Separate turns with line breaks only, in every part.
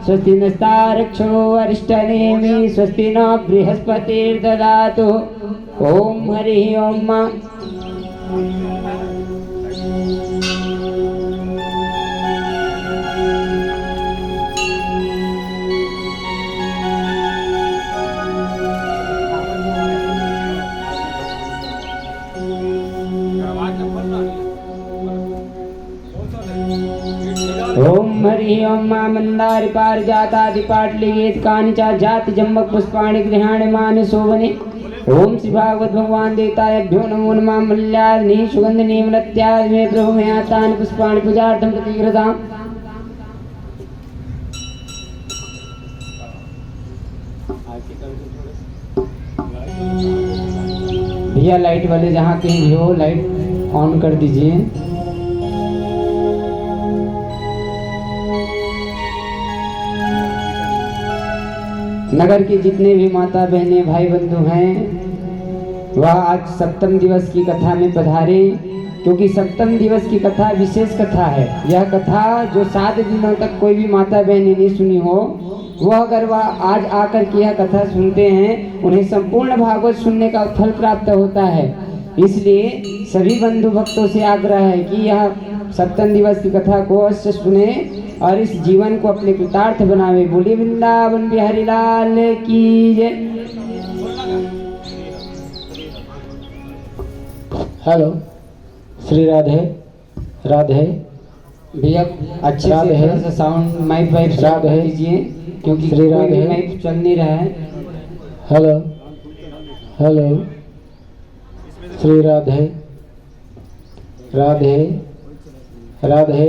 स्वस्ति नस्तारक्षो अरिष्टनेमि स्वस्ति न बृहस्पतिर्ददातु। ओम हरि ओम। ओम हरि ओम मां मंदार पारिजातादि पाटलिगेत कानिचा जाति जम्बक पुष्पाणि गृहाणमानि शोभने। ओम श्री भागवत भगवान देवताभ्यो नमो नमः। मल्यानि सुगंधिनी नृत्यादि मे प्रभु मयातानि पुष्पाणि पूजार्थं प्रतिगृहताम्। भैया लाइट वाले जहाँ कहीं भी हो लाइट ऑन कर दीजिए। नगर के जितने भी माता बहनें भाई बंधु हैं वह आज सप्तम दिवस की कथा में पधारे, क्योंकि सप्तम दिवस की कथा विशेष कथा है। यह कथा जो 7 दिनों तक कोई भी माता बहनें नहीं सुनी हो, वह अगर वह आज आकर के यह कथा सुनते हैं उन्हें संपूर्ण भागवत सुनने का फल प्राप्त होता है। इसलिए सभी बंधु भक्तों से आग्रह है कि यह सप्तम दिवस की कथा को अवश्य सुने और इस जीवन को अपने कृतार्थ बनावे। बोलिए वृंदावन बिहारी लाल की जय।
हेलो, श्री राधे राधे।
भैया अच्छे से साउंड माइक वाइप
राधे
दीजिए, क्योंकि
श्री राधे
माइक चल नहीं रहा है।
Hello hello, Shri Radhe Radhe Radhe.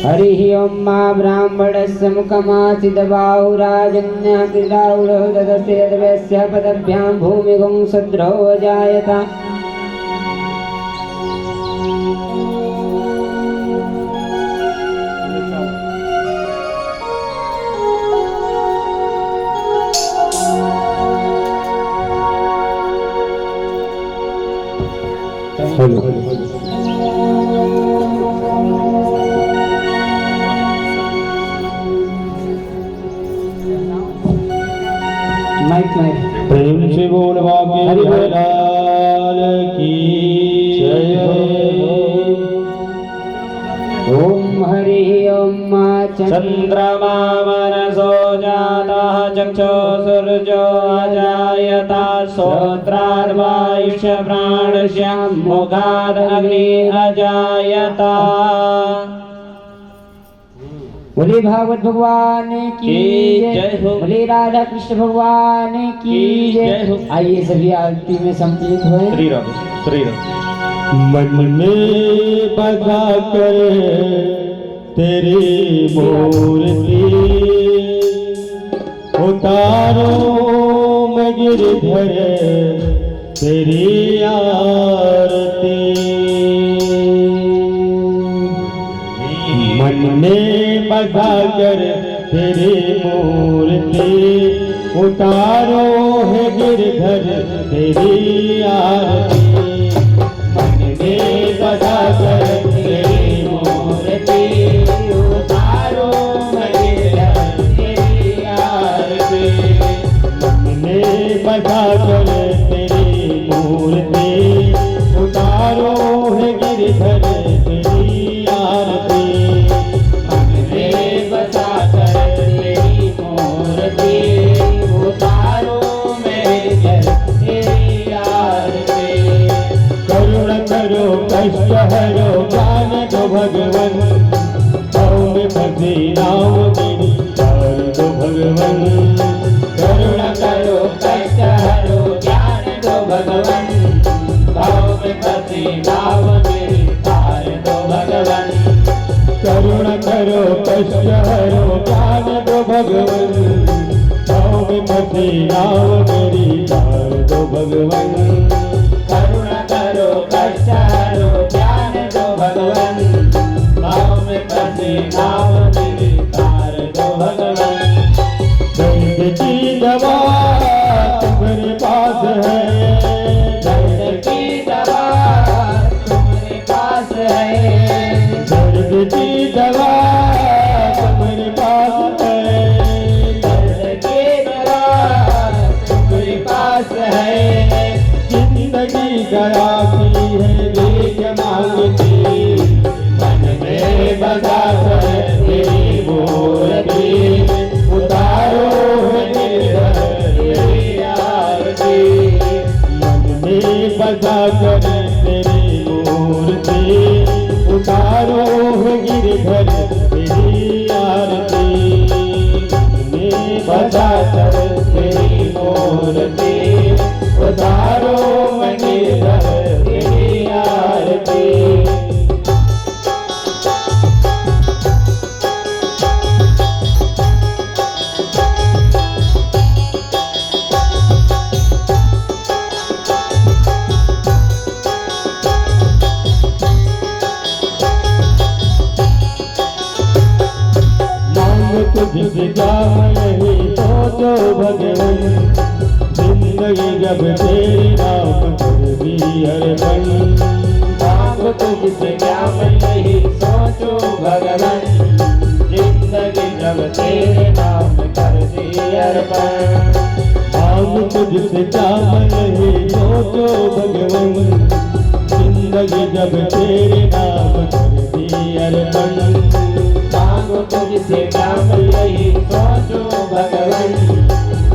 हरि ओम मां ब्राह्मणस्य मुखमासिदबाहुराजन्यः कृताउरो ददस्य यद्वस्य पदभ्यां भूमिगुं सद्रो अजायत।
हेलो
माइक माइक
प्रेम से बोल बाके लाल की जय।
ओम हरि ओम
चंद्रमा मनसो जातः चक्षुर्सूर्यो अजायत श्रोत्रार्वायुष्य प्राणस्य मुखाद् अग्नि अजायत।
बोले भागवत भगवान की जय हो। बोले राधा कृष्ण भगवान की जय हो। आइए सभी आरती में सम्मिलित हुए।
श्री राम श्री राम। मन में बसा कर तेरी मूर्ति उतारो मैं गिरधर तेरी आरती। मन में बसा कर तेरी मूर्ति उतारो है गिरधर तेरी आरती। मन में बसा कर तेरी मूर्ति उतारो है गिरधर तेरी आरती। मन में बसा कर तेरी मूर्ति उतारो है गिरधर तेरी आरती। कष्ट हरो ज्ञान दो भगवन, में फंसी नाव मेरी तार दो भगवन।
करुणा करो कष्ट हरो ज्ञान दो भगवन, में फंसी नाव मेरी तार दो भगवन।
करुणा करो कष्ट हरो ज्ञान दो भगवन, में फंसी नाव मेरी तार दो भगवन।
करुणा करो कष्ट हरो ज्ञान दो भगवन, भाव में फंसी नाव मेरी तार दो भगवन।
दर्द की दवा तुम्हारे पास है,
दर्द की दवा तुम्हारे पास है।
दर्द की दवा तुम्हारे पास है,
दर्द की दवा तुम्हारे पास है।
जिंदगी गराती है देख मांगती, मन में बसा कर तेरी मूर्ति, उतारो है निर्धर तेरी आरती। मन में बसा कर तेरी मूर्ति, उतारो है गिरधर तेरी आरती। मन में बसा कर तेरी मूर्ति, उतारो है गिरधर तेरी आरती। तुझसे जाम नहीं सोचो भगवन, जिंदगी जब तेरे नाम कर दी अर्पण।
मांग तुझसे जाम नहीं सोचो भगवन, जिंदगी जब तेरे नाम कर दी अर्पण।
मांग तुझसे जाम नहीं सोचो भगवन, जिंदगी जब तेरे नाम कर दी अर्पण।
मांगो तुझसे काम यही सोचो भगवन,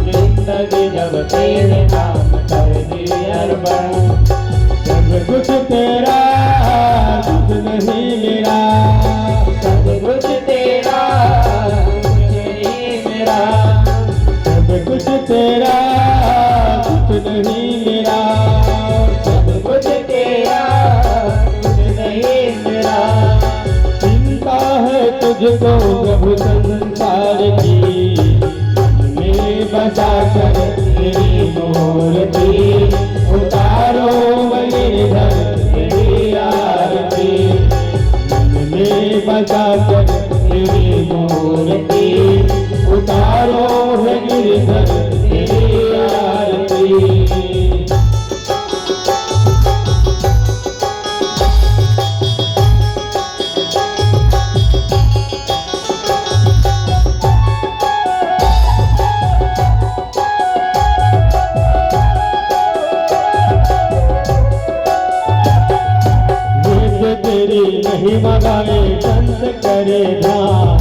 जिंदगी जब तेरे नाम कर दी अर्पण।
सब कुछ तेरा कुछ नहीं मेरा,
सब कुछ तेरा कुछ नहीं मेरा,
सब कुछ तेरा कुछ नहीं मेरा,
सब कुछ तेरा कुछ नहीं मेरा।
चिंता है तुझको प्रभु संसार की, में बसा कर तेरी मूर्ति, उतारो गिरधर तेरी आरती। मन में बसा कर तेरी मूर्ति, उतारो है गिरधर तेरी आरती। महिमा गाए संत करे ध्यान,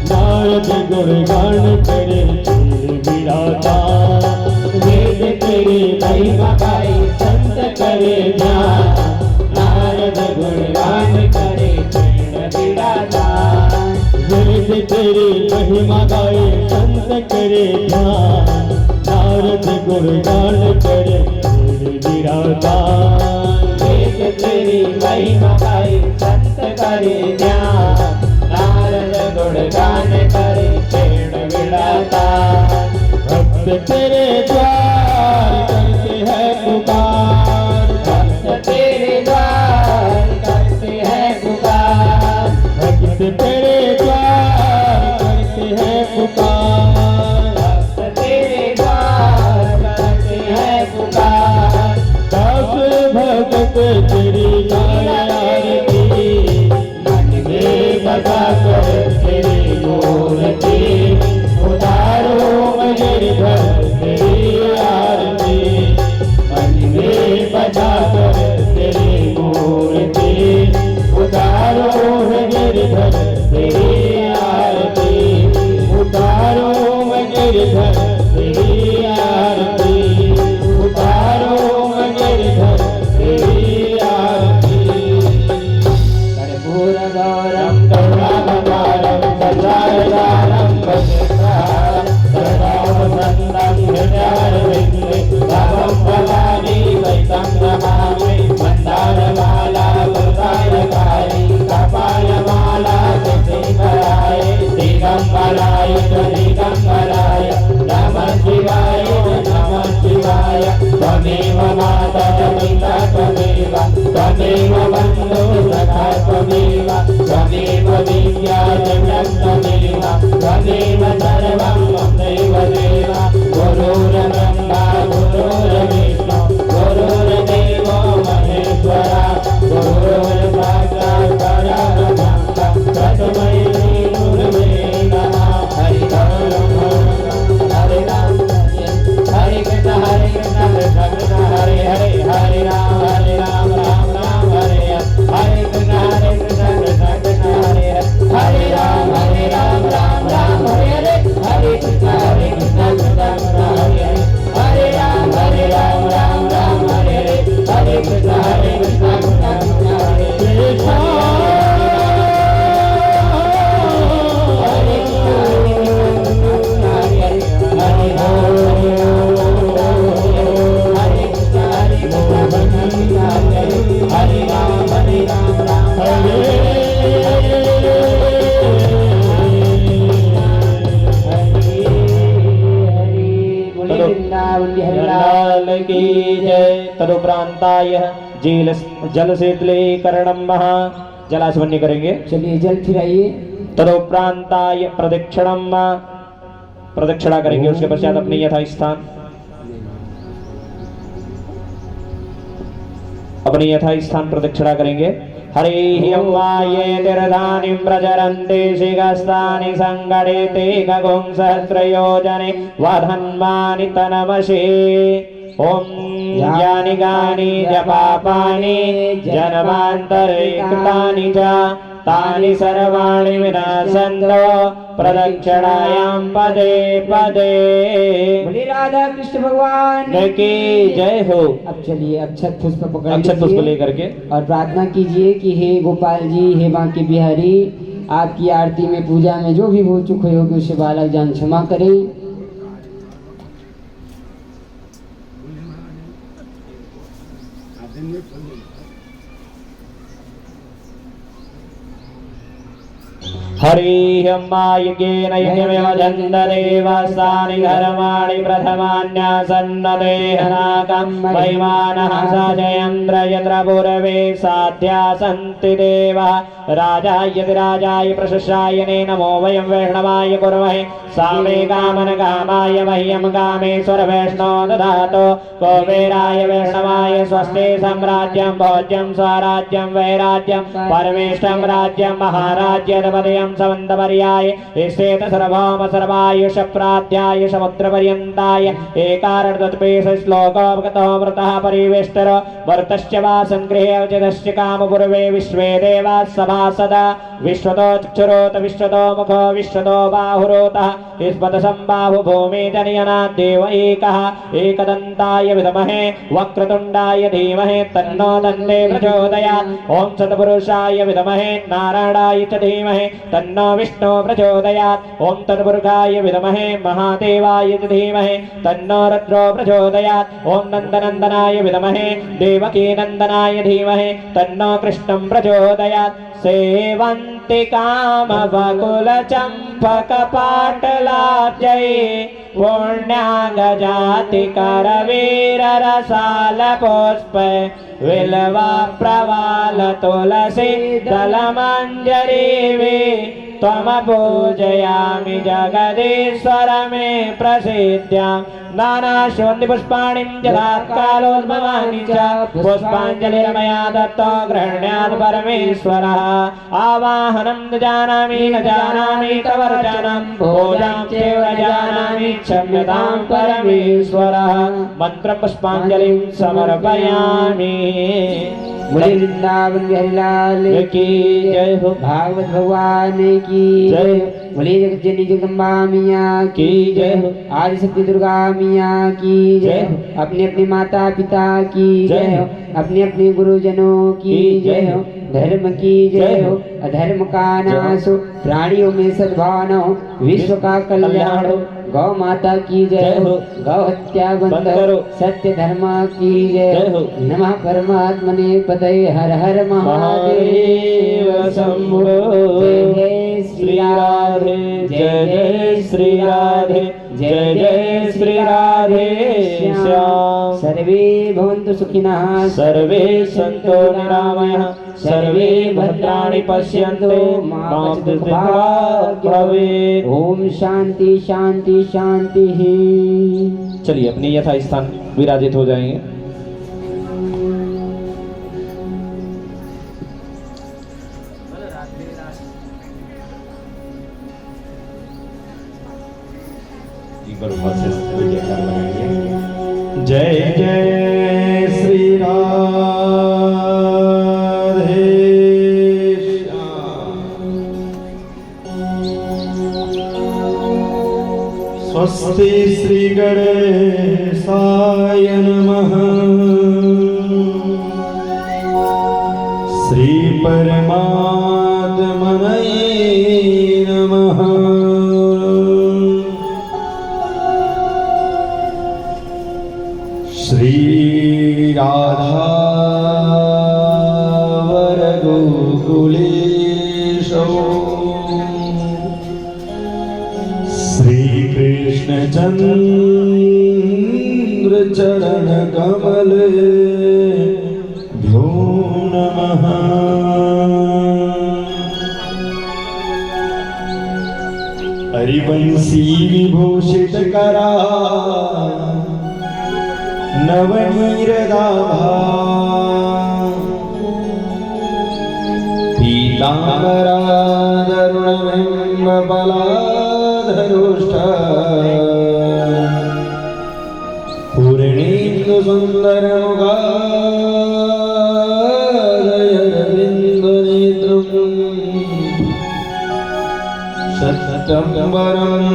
नारद गुणगान करे तेरे विराजमान।
वेद तेरी महिमा गाए संत करे ध्यान, नारद गुणगान करे तेरा विराजमान।
वेद तेरी महिमा गाए संत करे ध्यान, नारद गुणगान करे तेरे विराजमान।
वेद तेरी महिमा गाए संत करे ध्यान, नारद गुणगान करे तेरा विराजमान।
भक्त तेरे द्वार करते हैं पुकार,
भक्त तेरे द्वार करते हैं पुकार,
भक्त तेरे द्वार करते हैं पुकार।
भक्त तेरे द्वार करते हैं पुकार।
दास भगत तेरी गाय आरती,
मन में
बसा कर तेरी मूर्ति, उतारो गिरधर तेरी आरती। मन में बसा कर तेरी मूर्ति, उतारो गिरधर तेरी आरती, उतारो गिरधर तेरी आरती, उतारो गिरधर तेरी आरती।
कर्पूर गौरम
करुणावतारं संसारसारं भजेन्द्रहारं, सदा वसन्तं हृदयारविन्दे, भावं भवानी सहितं नमामि। मन्दारमाला वरदायकारि, कपालमाला शशिधराय, दिगम्बराय च दिगम्बराय, राम तदुपरांताय जलशीतलीकरणं महा जलाचमन्य करेंगे।
चलिए जल फिराइए।
तदुपरांताय प्रदक्षिणं प्रदक्षिणा करेंगे। उसके पश्चात अपने यथास्थान प्रदक्षिणा करेंगे। हरि ओम वाये तीर्थानि प्रचरन्ति शिखस्तानि संगडिते गगुं सहस्रयोजने वधन्वानि तनमसि। ओम यानि गानि जपापानि जन्मान्तरे कृतानि च तानि सर्वाणि विनाशन्तो प्रदक्षिणायां पदे पदे।
बोले राधा कृष्ण भगवान
की जय हो।
अब चलिए अक्षत पुष्प पकड़
अक्षत पुष्प लेकर के
और प्रार्थना कीजिए कि हे गोपाल जी, हे बांके बिहारी, आपकी आरती में पूजा में जो भी भूल चूक हुई होगी उसे बालक जान क्षमा करें।
हरि यज्ञेन यज्ञमेव जन्ददेवास्तानि धर्माणि प्रथमान्यासन्नदेहनाकं वैमानः सजयन्द्र यत्र पूर्वे साध्या सन्ति देवः राजाय यतिराजाय प्रशस्यायने नमो वयं वैष्णवाय कुर्महे सामे कामन कामाय मह्यं कामेश्वर वैष्णो ददातु कुबेराय वैष्णवाय स्वस्ति साम्राज्यं भोज्यं स्वराज्यं वैराज्यं परमेष्टं राज्यं महाराज्यधिपतिं समन्तपर्याय स्थित सर्वभौम सर्वायुष प्राध्याय समुद्रपर्यन्ताय एकार्धतत्पेश श्लोकोपगतो व्रतः परिवेष्टर वर्तश्च वा संगृहे अवचितश्च कामपूर्वे विश्वे देवाः सभासदा विश्वतो चक्षुरोत विश्वतो मुखो विश्वतो बाहुरोतः स्पद संबाहु भूमि जनयनात् देव एकः एकदन्ताय विद्महे वक्रतुण्डाय धीमहि तन्नो दन्ते प्रचोदयात्। ओम सत्पुरुषाय विद्महे नारायणाय च धीमहि तन्नो विष्णु प्रचोदयात्। ओम तत्पुरुषाय विद्महे महादेवाय च धीमहि तन्नो रुद्रो प्रचोदयात्। ओम नन्दनन्दनाय विद्महे देवकी नन्दनाय धीमहि तन्नो कृष्णं प्रचोदयात्। सेवन्ति कामवकुलचम्पकपाटलाब्जै पुण्यागजाति करवीररसालपुष्प विल्वा प्रवाल तुलसी दलमञ्जरीवे त्वमपूजयामि जगदीश्वर मे प्रसीद्यां नानाशोन्ति पुष्पाणि जलात्कालोद्भवानि च पुष्पाञ्जलिर्मया दत्तो गृह्णात् परमेश्वरः। आवाहनं न जानामि तव रचनं पूजां चैव न जानामि क्षम्यतां परमेश्वरः। मंत्रं पुष्पाञ्जलिं समर्पयामि।
बोले वृंदावन बिहारी लाल
की जय हो।
भागवत भगवान की
जय।
बोले जगज्जननी जगदम्बा मियाँ की जय हो। आदि शक्ति दुर्गा मियाँ की जय हो। अपने अपने माता पिता की जय हो। अपने अपने गुरुजनों की जय हो। धर्म की जय हो। अधर्म का नाश हो। प्राणियों में सद्भावना हो। विश्व का कल्याण हो। गौ माता की जय हो। गौ हत्या बंद करो। सत्य धर्म की जय हो। नमः परमात्मने पतये हर हर महादेव शंभो। जय श्री राधे जय जय श्री राधे जय जय श्री राधे श्याम। सर्वे भवन्तु सुखिनः
सर्वे सन्तु निरामयः सर्वे भद्राणि पश्यन्तु मा कश्चित् दुःखभाग् भवेत्।
ओम शांति शांति शांति ही।
चलिए अपनी यथा स्थान विराजित हो जाएंगे। जय जय श्री राधे स्वस्ति श्री गणेशाय नमः। श्री परमात्मने नमः। श्री राधा वरगोकुलेशो श्री कृष्ण चंद्र चरण कमल हरिवंशी विभूषित करा नवनीरदाभा पीताम्बरादरुणबिम्बबलाधरुष्ट पूर्णेन्दु सुन्दरमुगादयरविन्दनेत्रम् सत्यं वरं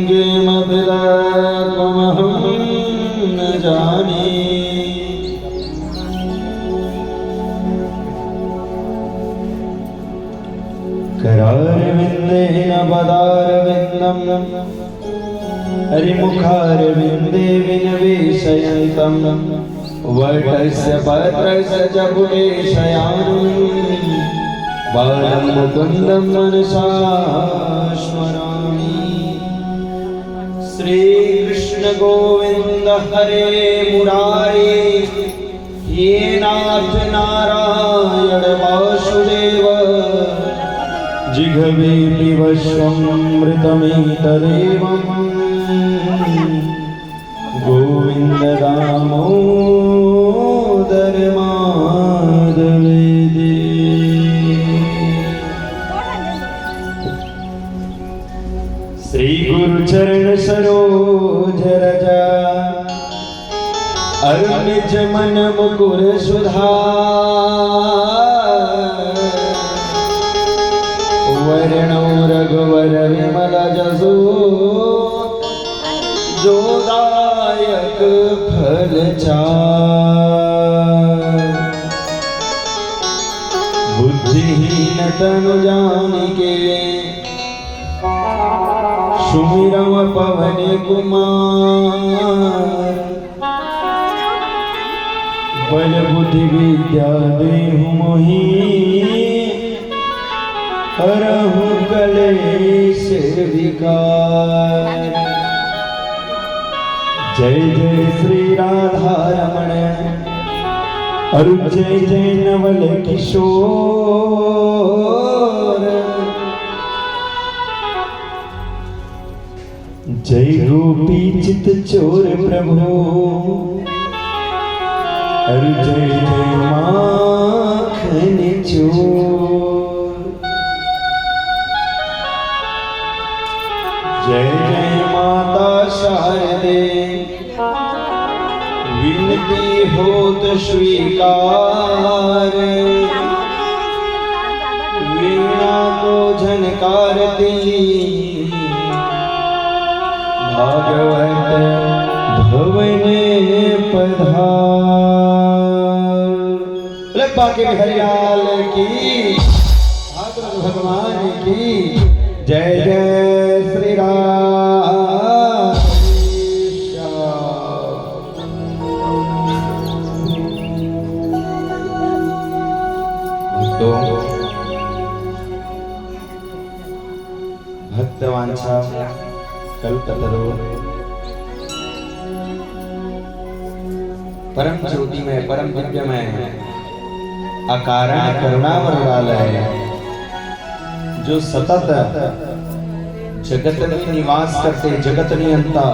किमपि तत्त्वमहं न जाने। करारविन्देन पदारविन्दं हरिमुखारविन्दे विनिवेशयन्तं वटस्य पत्रस्य च पुटे शयानं बालं मुकुन्दं मनसा स्मरामि। श्रीकृष्ण गोविन्द हरे मुरारे हे नाथ नारायण वासुदेव जिघवे पिबश्वमृतमेतदेवं गोविन्द दामोदर माधवेदे। श्री गुरु चरण सरोज रज अरुनिज मन मुकुर सुधार वर्णो रघुवर विमल जसो जो दायक फल चार। बुद्धिहीन तनु जानिके सुमिरम पवन कुमार बल बुद्धि विद्या देहु मोहि हरहु कलेश विकार। जय जय श्री राधा रमण अरु जय जय नवल किशोर। जय गोपी चित चोर प्रभु अरु जय जय माखन चोर। जय जय माता शारदे विनती होत स्वीकार। वीणा को झनकारती भागवत भवन पधार। बाके हरियाल की भागवत भगवान की जय जय श्री राम। तो भक्तवांछा कल्पतरो परम ज्योति में परम दिव्य में अकारण करुणावरुणालय जो सतत जगत में निवास करते जगत नियंता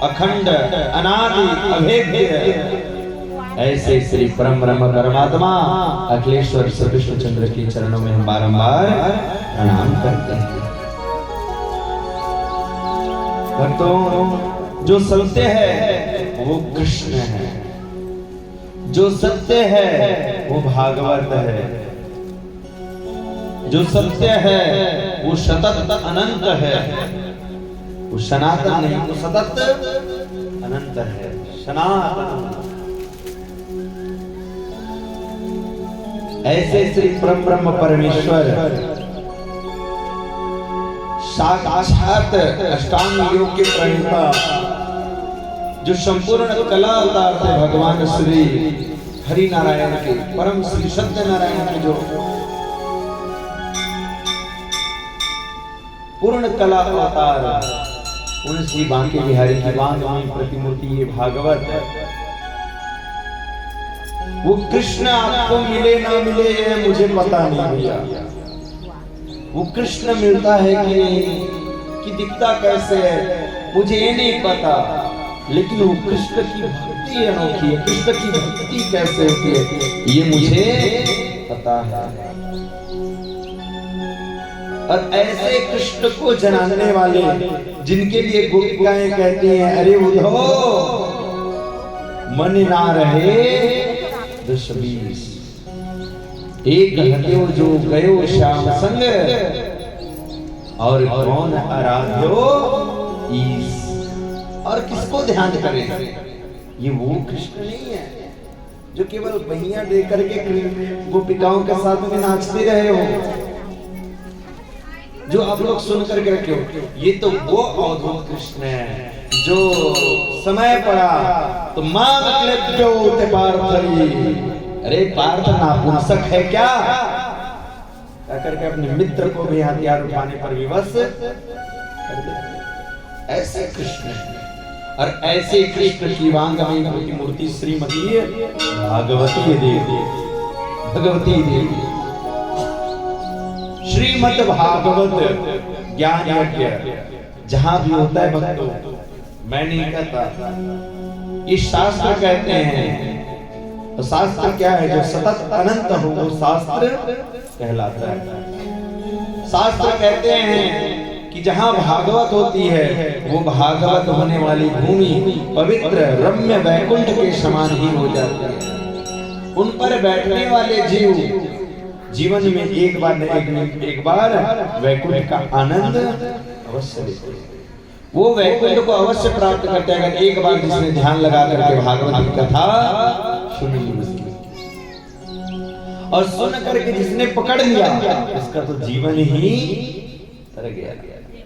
अखंड अनादि अभेद्य ऐसे श्री परम ब्रह्म परमात्मा अखिलेश्वर श्री कृष्णचंद्र के चरणों में हम बारंबार प्रणाम करते हैं। भक्तों जो सत्य है वो कृष्ण है, जो सत्य है वो भागवत है, जो सत्य है वो सतत अनंत है, वो सनातन नहीं वो सतत अनंत है सनातन। ऐसे श्री परम ब्रह्म परमेश्वर साक्षात अष्टांग योग के प्रणेता जो संपूर्ण कला अवतार थे भगवान श्री हरि नारायण के परम श्री सत्य नारायण के जो पूर्ण कला अवतार उन श्री बांके बिहारी की बांके प्रतिमूर्ति ये भागवत वो कृष्ण आपको मिले ना मिले ये मुझे पता नहीं भैया। वो कृष्ण मिलता है कि नहीं कि कि दिखता कैसे है मुझे ये नहीं पता, लेकिन वो कृष्ण की भक्ति अनोखी है। कृष्ण की भक्ति कैसे होती है ये मुझे पता है। और ऐसे कृष्ण को जानने वाले जिनके लिए गोपिकाएं कहती हैं अरे उधो मन ना रहे 10-20 एक हत्यो जो गयो श्याम संग और कौन आराध्यो ईस। और किसको ध्यान करें, ये वो कृष्ण नहीं है जो केवल बहिया दे करके गोपिकाओं के साथ में नाचते रहे हो, जो आप लोग सुन करके रखे हो। ये तो वो अवधूत कृष्ण है जो समय पड़ा तो मां अरे पार्थ नापुंसक है क्या करके अपने मित्र को भी हथियार उठाने पर विवश कर दे। ऐसे कृष्ण और ऐसे कृष्ण की वांगमय की मूर्ति श्रीमती भागवती देवी, भगवती देवी श्रीमद् भागवत ज्ञान यज्ञ जहां भी होता है भक्तों, मैं नहीं कहता, ये शास्त्र कहते हैं। तो शास्त्र क्या है, जो सतत अनंत हो वो शास्त्र कहलाता है। शास्त्र कहते हैं कि जहां भागवत होती है वो भागवत होने वाली भूमि पवित्र रम्य वैकुंठ के समान ही हो जाती है। उन पर बैठने वाले जीव जीवन में एक बार वैकुंठ का आनंद अवश्य लेते हैं। वो वैकुंठ को अवश्य प्राप्त करते हैं अगर एक बार जिसने ध्यान लगा करके भागवत की कथा सुन ली और सुन करके जिसने पकड़ लिया उसका तो जीवन ही तर गया,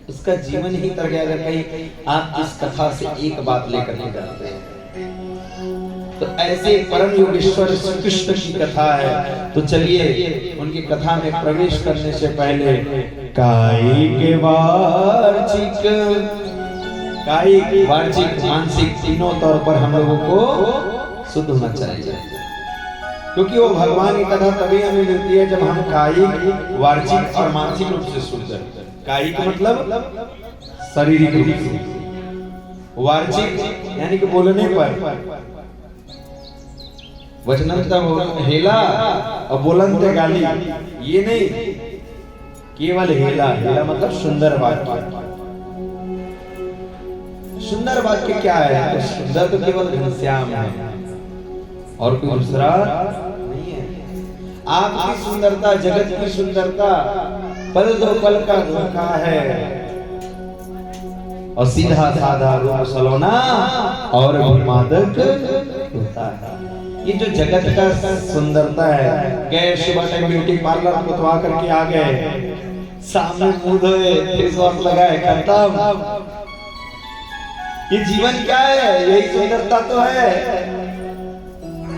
उसका जीवन ही तर गया। अगर कहीं आप इस कथा से एक बात लेकर के जाते हैं तो ऐसे परम योगेश्वर कृष्ण की कथा है। तो चलिए उनकी कथा में प्रवेश करने से पहले कायिक वार्षिक मानसिक तीनों तौर पर हम लोगों को शुद्ध होना चाहिए, क्योंकि वो भगवान की कथा तभी हमें मिलती है जब हम कायिक वार्षिक और मानसिक रूप से शुद्ध हैं। कायिक मतलब शारीरिक रूप से, वार्षिक यानी कि बोलने पर वचनंत हेला और बोलंत गाली, ये नहीं, केवल हेला। हेला मतलब सुंदर वाक्य। सुंदर वाक्य क्या है, तो सुंदर तो केवल घनश्याम है और कोई दूसरा नहीं है। आपकी सुंदरता, जगत की सुंदरता पल दो पल का धोखा है और सीधा साधा रूप सलोना और भी मादक होता है। ये जो जगत का सुंदरता है, गए सुबह टाइम ब्यूटी पार्लर पुतवा करके आ गए, सामने मुंह धोए, फेस वॉश लगाए, खत्म। ये जीवन क्या है, यही सुंदरता तो है,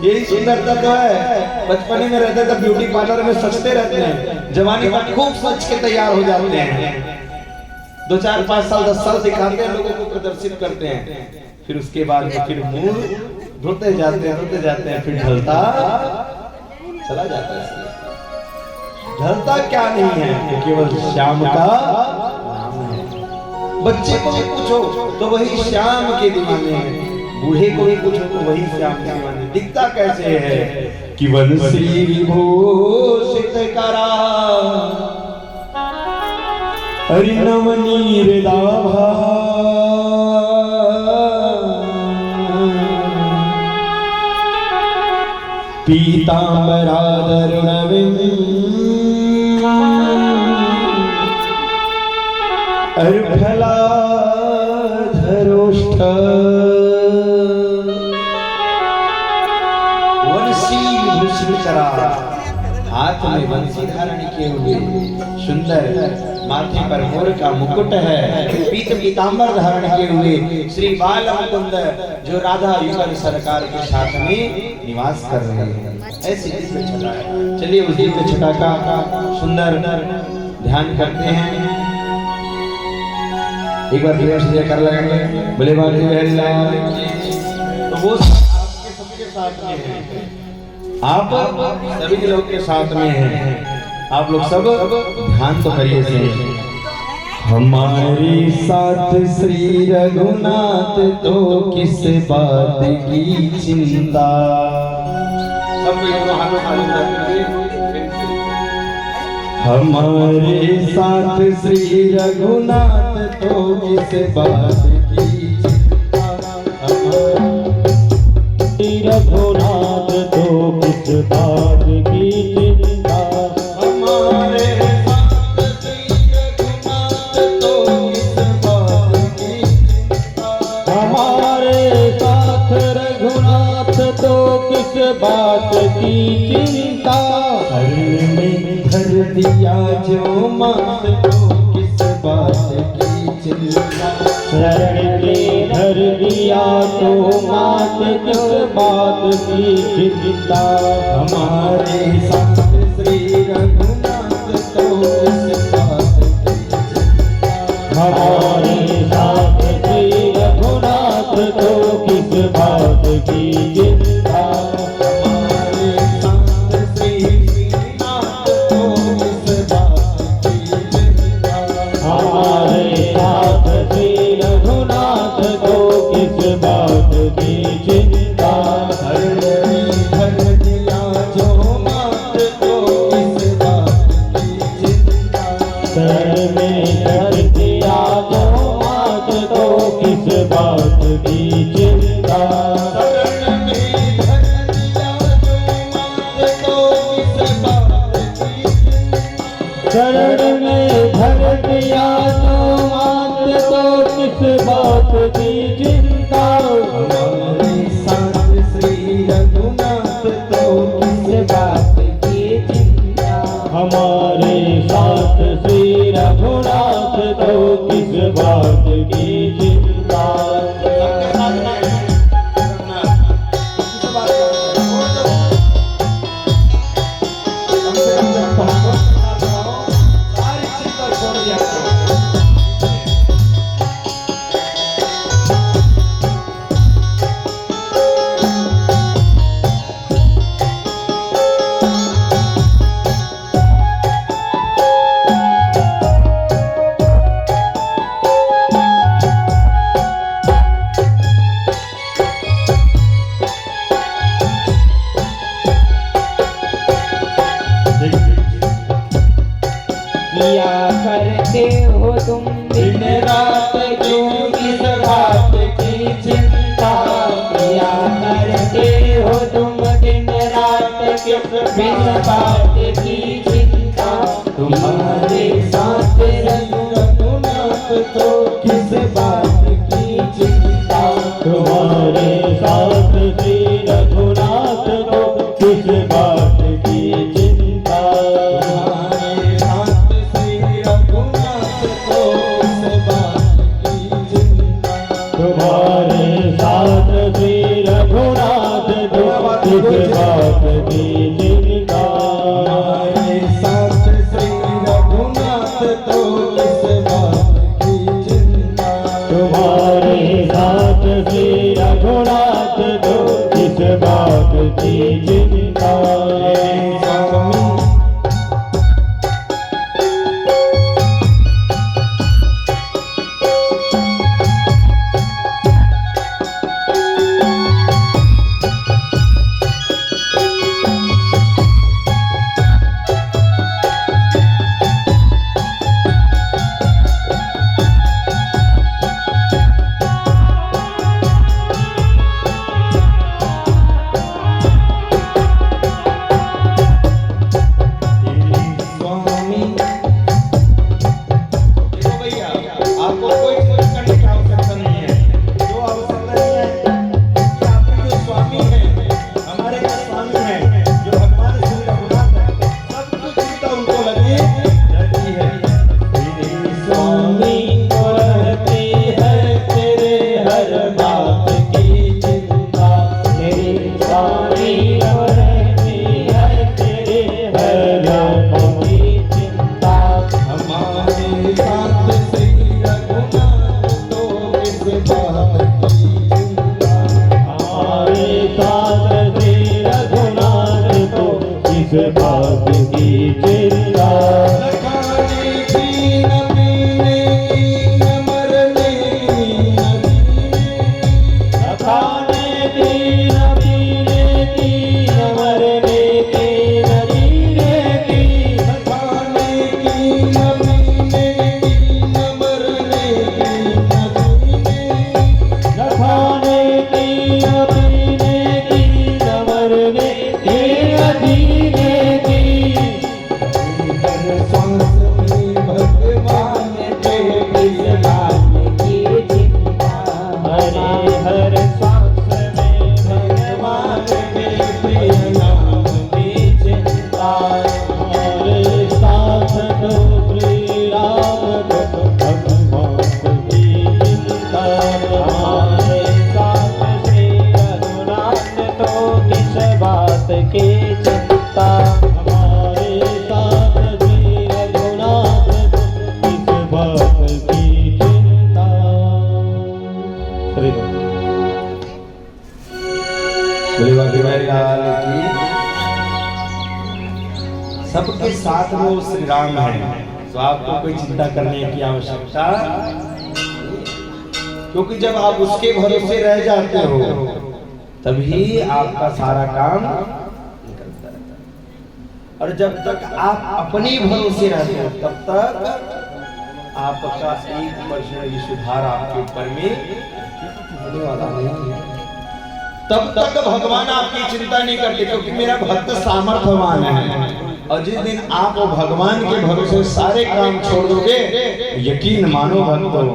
यही सुंदरता तो है। बचपने में रहते तो ब्यूटी पार्लर में सजते रहते हैं, जवानी में खूब सज के तैयार हो जाते हैं, 2, 4, 5 साल 10 साल दिखाते हैं, लोगों को प्रदर्शित करते हैं, फिर उसके बाद फिर मुंह धोते जाते हैं, फिर ढलता चला जाता है। ढलता क्या नहीं है, तो केवल श्याम का नाम है। बच्चे को भी पूछो तो वही श्याम के दीवाने हैं, बूढ़े को भी पूछो तो वही श्याम के दीवाने। दिखता कैसे है कि वनश्री विभूषित करा हरिनवनी हृदाभा पीतांबराधरणविं अर्फलाधरोष्ठ वंशी विभूषित करा, हाथ में वंशी धारण किए हुए सुंदर, माथे पर मोर का मुकुट है, पीत पीतांबर धारण किए हुए श्री बाल मुकुंद जो राधा युगल सरकार के साथ में निवास कर रहे हैं। ऐसी दिव्य छटा है। चलिए उस दिव्य छटा का सुंदर ध्यान करते हैं। एक बार प्रेम से कर लेंगे, बोले बाबा हरिलाल। तो वो आपके सबके साथ में है, आप सभी लोग के साथ में हैं। आप लोग सब ध्यान तो करिए से हमारे साथ श्री रघुनाथ तो किस बात की चिंता। हमारे साथ श्री रघुनाथ तो किस बात की चिंता।
श्री रघुनाथ तो किस बात की चिंता।
हमारे साथ श्री रघुनाथ तो किस बात की चिंता।
हमारे साथ रघुनाथ तो किस बात की चिंता।
शरण में धर दिया जो मात तो किस बात की चिंता।
शरण में धर दिया तो मात किस बात की चिंता।
हमारे साथ श्री रघुनाथ तो किस बात की चिंता।
हमारे साथ श्री रघुनाथ तो किस बात की चिंता।
हमारे साथ श्री श्रीनाथ तो किस बात की चिंता।
हमारे साथ श्री रघुनाथ तो किस बात की चिंता।
शरण में धर दिया जो मात तो किस बात की चिंता।
शरण में धर दिया जो मात तो किस बात की चिंता।
शरण में धर दिया जो मात तो किस बात की चिंता।
शरण में धर दिया जो मात तो किस बात की चिंता।
हमारे साथ श्री रघुनाथ तो किस बात की चिंता।
हमारे साथ श्री रघुनाथ तो किस बात की चिंता।
किया करते हो तुम दिन रात क्यों किस बात की चिंता। किया करते हो तुम दिन रात किस बिन बात की चिंता। तुम्हारे साथ रघुनाथ तो किस बात की चिंता।
तुम्हारे साथ श्री रघुनाथ तो किस बात की चिंता।
हमारे साथ श्री रघुनाथ तो किस बात की चिंता।
तुम्हारे साथ श्री रघुनाथ तो किस बात की चिंता।
हमारे साथ श्री रघुनाथ श्वास में भगवान के
किस बात की चिंता, हरे हर सांस में भगवान के प्रिय नाम की चिंता। हमारे साथ तो श्री राम भगवान की चिंता, हमारे साथ श्री रघुनाथ तो किस बात की चिंता, हमारे साथ श्री रघुनाथ किस बात की चिंता।
लाल की सबके साथ में वो श्री राम है, तो आपको कोई चिंता करने की आवश्यकता, क्योंकि जब आप उसके भरोसे रह जाते हो तभी आपका सारा काम निकलता रहता है। और जब तक आप अपने भरोसे रहते हो तब तक आपका 1% भी सुधार आपके ऊपर में होने वाला नहीं है। तब तक भगवान आपकी चिंता नहीं करते, क्योंकि मेरा भक्त सामर्थ्यवान है। और जिस दिन आप वो भगवान के भरोसे सारे काम छोड़ दोगे, यकीन मानो भक्तों,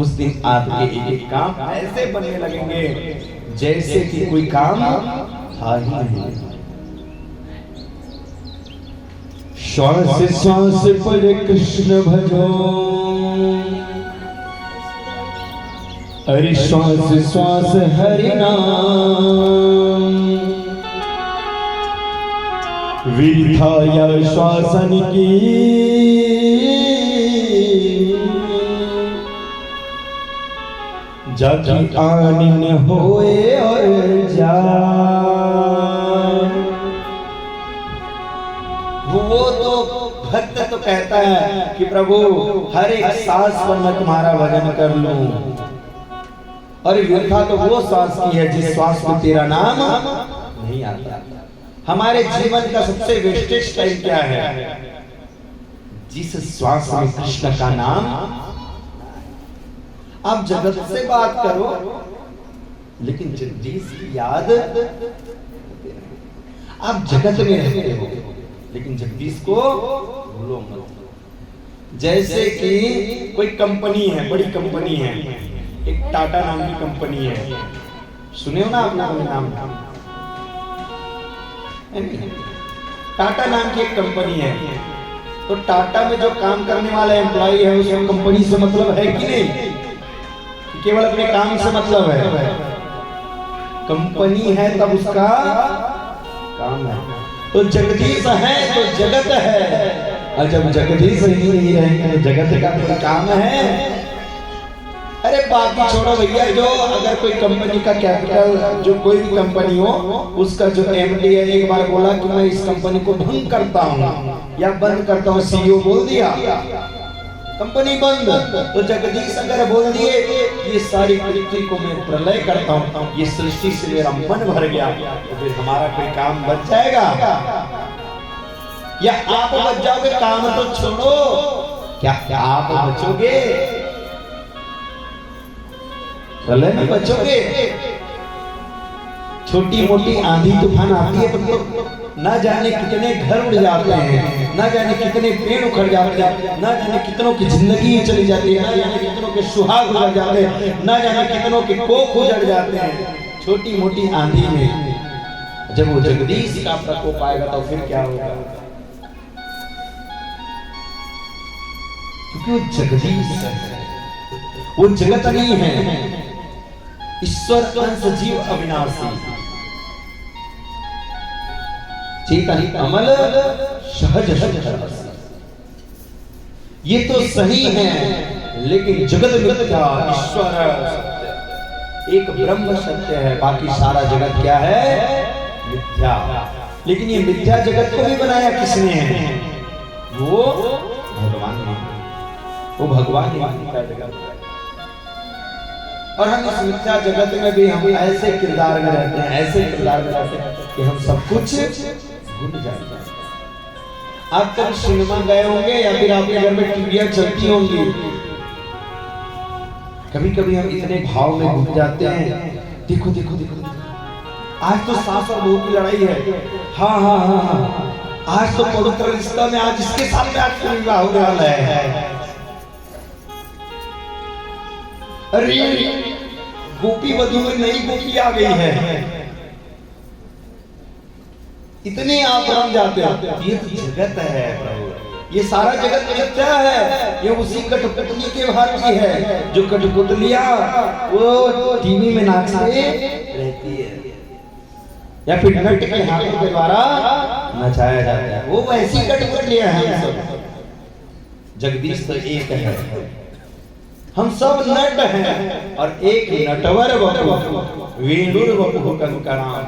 उस दिन आपके एक एक काम ऐसे बनने लगेंगे जैसे कि कोई काम था ही नहीं। श्वास श्वास पर कृष्ण भजो, अरे श्वास श्वास हरि नाम, विधाया श्वासन की जाकी आनन होए और वो तो भक्त तो कहता है कि प्रभु हर एक सांस पर मैं तुम्हारा भजन कर लूं, और व्यर्था तो वो श्वास की है जिस श्वास में तेरा नाम नहीं आता। हमारे जीवन का सबसे वेस्टेज टाइम क्या है? जिस श्वास में कृष्ण का नाम। आप जगत से बात करो लेकिन जगदीश की याद, आप जगत में रहते हो लेकिन जगदीश को भूलो मत। जैसे कि कोई कंपनी है, बड़ी कंपनी है, एक टाटा नाम की कंपनी है, सुने हो ना आप लोगों ने नाम? टाटा नाम की एक कंपनी है, तो टाटा में जो काम करने वाला एम्प्लॉय है उसको कंपनी से मतलब है कि नहीं? केवल अपने काम से मतलब है। कंपनी है तब उसका काम है। तो जगदीश है तो जगत है, और जब जगदीश ही नहीं रहेंगे तो जगत का कोई काम है? अरे बाकी छोड़ो भैया, जो अगर कोई कंपनी का कैपिटल, जो कोई भी कंपनी हो, उसका जो एमडी है एक बार बोला कि मैं इस कंपनी को भंग करता हूँ या बंद करता हूँ, सीईओ बोल दिया कंपनी बंद, तो जगदीश अगर बोल दिए ये सारी पृथ्वी को मैं प्रलय करता हूँ, ये सृष्टि से मेरा मन भर गया, तो फिर हमारा कोई काम बच जाएगा या आप बच जाओगे? काम तो छोड़ो, क्या आप बचोगे? प्रलय में बचोगे? छोटी मोटी आंधी तूफान आती है तो ना जाने कितने घर उड़ जाते हैं, ना जाने कितने पेड़ उखड़ जाते हैं, ना जाने कितनों की जिंदगी चली जाती है, ना जाने कितनों के सुहाग उजड़ जाते हैं, ना जाने कितनों के कोख उजड़ जाते हैं छोटी मोटी आंधी में। जब वो जगदीश का प्रकोप आएगा तो फिर क्या होगा? क्योंकि वो जगदीश है, वो जगत नहीं है। ईश्वर अंश जीव अविनाशी, चेतन अमल सहज सहज। ये तो सही है, लेकिन जगत मिथ्या, ईश्वर सत्य, एक ब्रह्म सत्य है, बाकी सारा जगत क्या है? मिथ्या। लेकिन ये मिथ्या जगत को भी बनाया किसने है? वो भगवान ने, वो भगवान ने मिथ्या जगत। और हम इस मिथ्या जगत में भी हम ऐसे किरदार में रहते हैं, ऐसे किरदार में रहते हैं कि हम सब कुछ भूल जाते हैं। आप कभी सिनेमा गए होंगे या फिर आपके घर में टीवियां चलती होंगी, कभी कभी हम इतने भाव में घुस जाते हैं, देखो देखो देखो आज तो सास और बहू की लड़ाई है, हाँ हाँ हाँ हाँ, आज तो पवित्र रिश्ता में आज इसके सामने आज विवाह होने वाला है। अरे गोपी वधू में नई गोपी आ गई है, इतने आप रम जाते हो। ये जगत है प्रभु, ये सारा जगत मिथ्या है, ये उसी कठपुतली के भांति है जो कठपुतलियां वो टीवी में नाचते रहती है या फिर नट के हाथों के द्वारा नचाया जाता है, वो वैसी कठपुतलियां हैं। सब जगदीश तो एक है, हम सब नट हैं और एक नटवर वपु वेणुर वपु कंकणाम,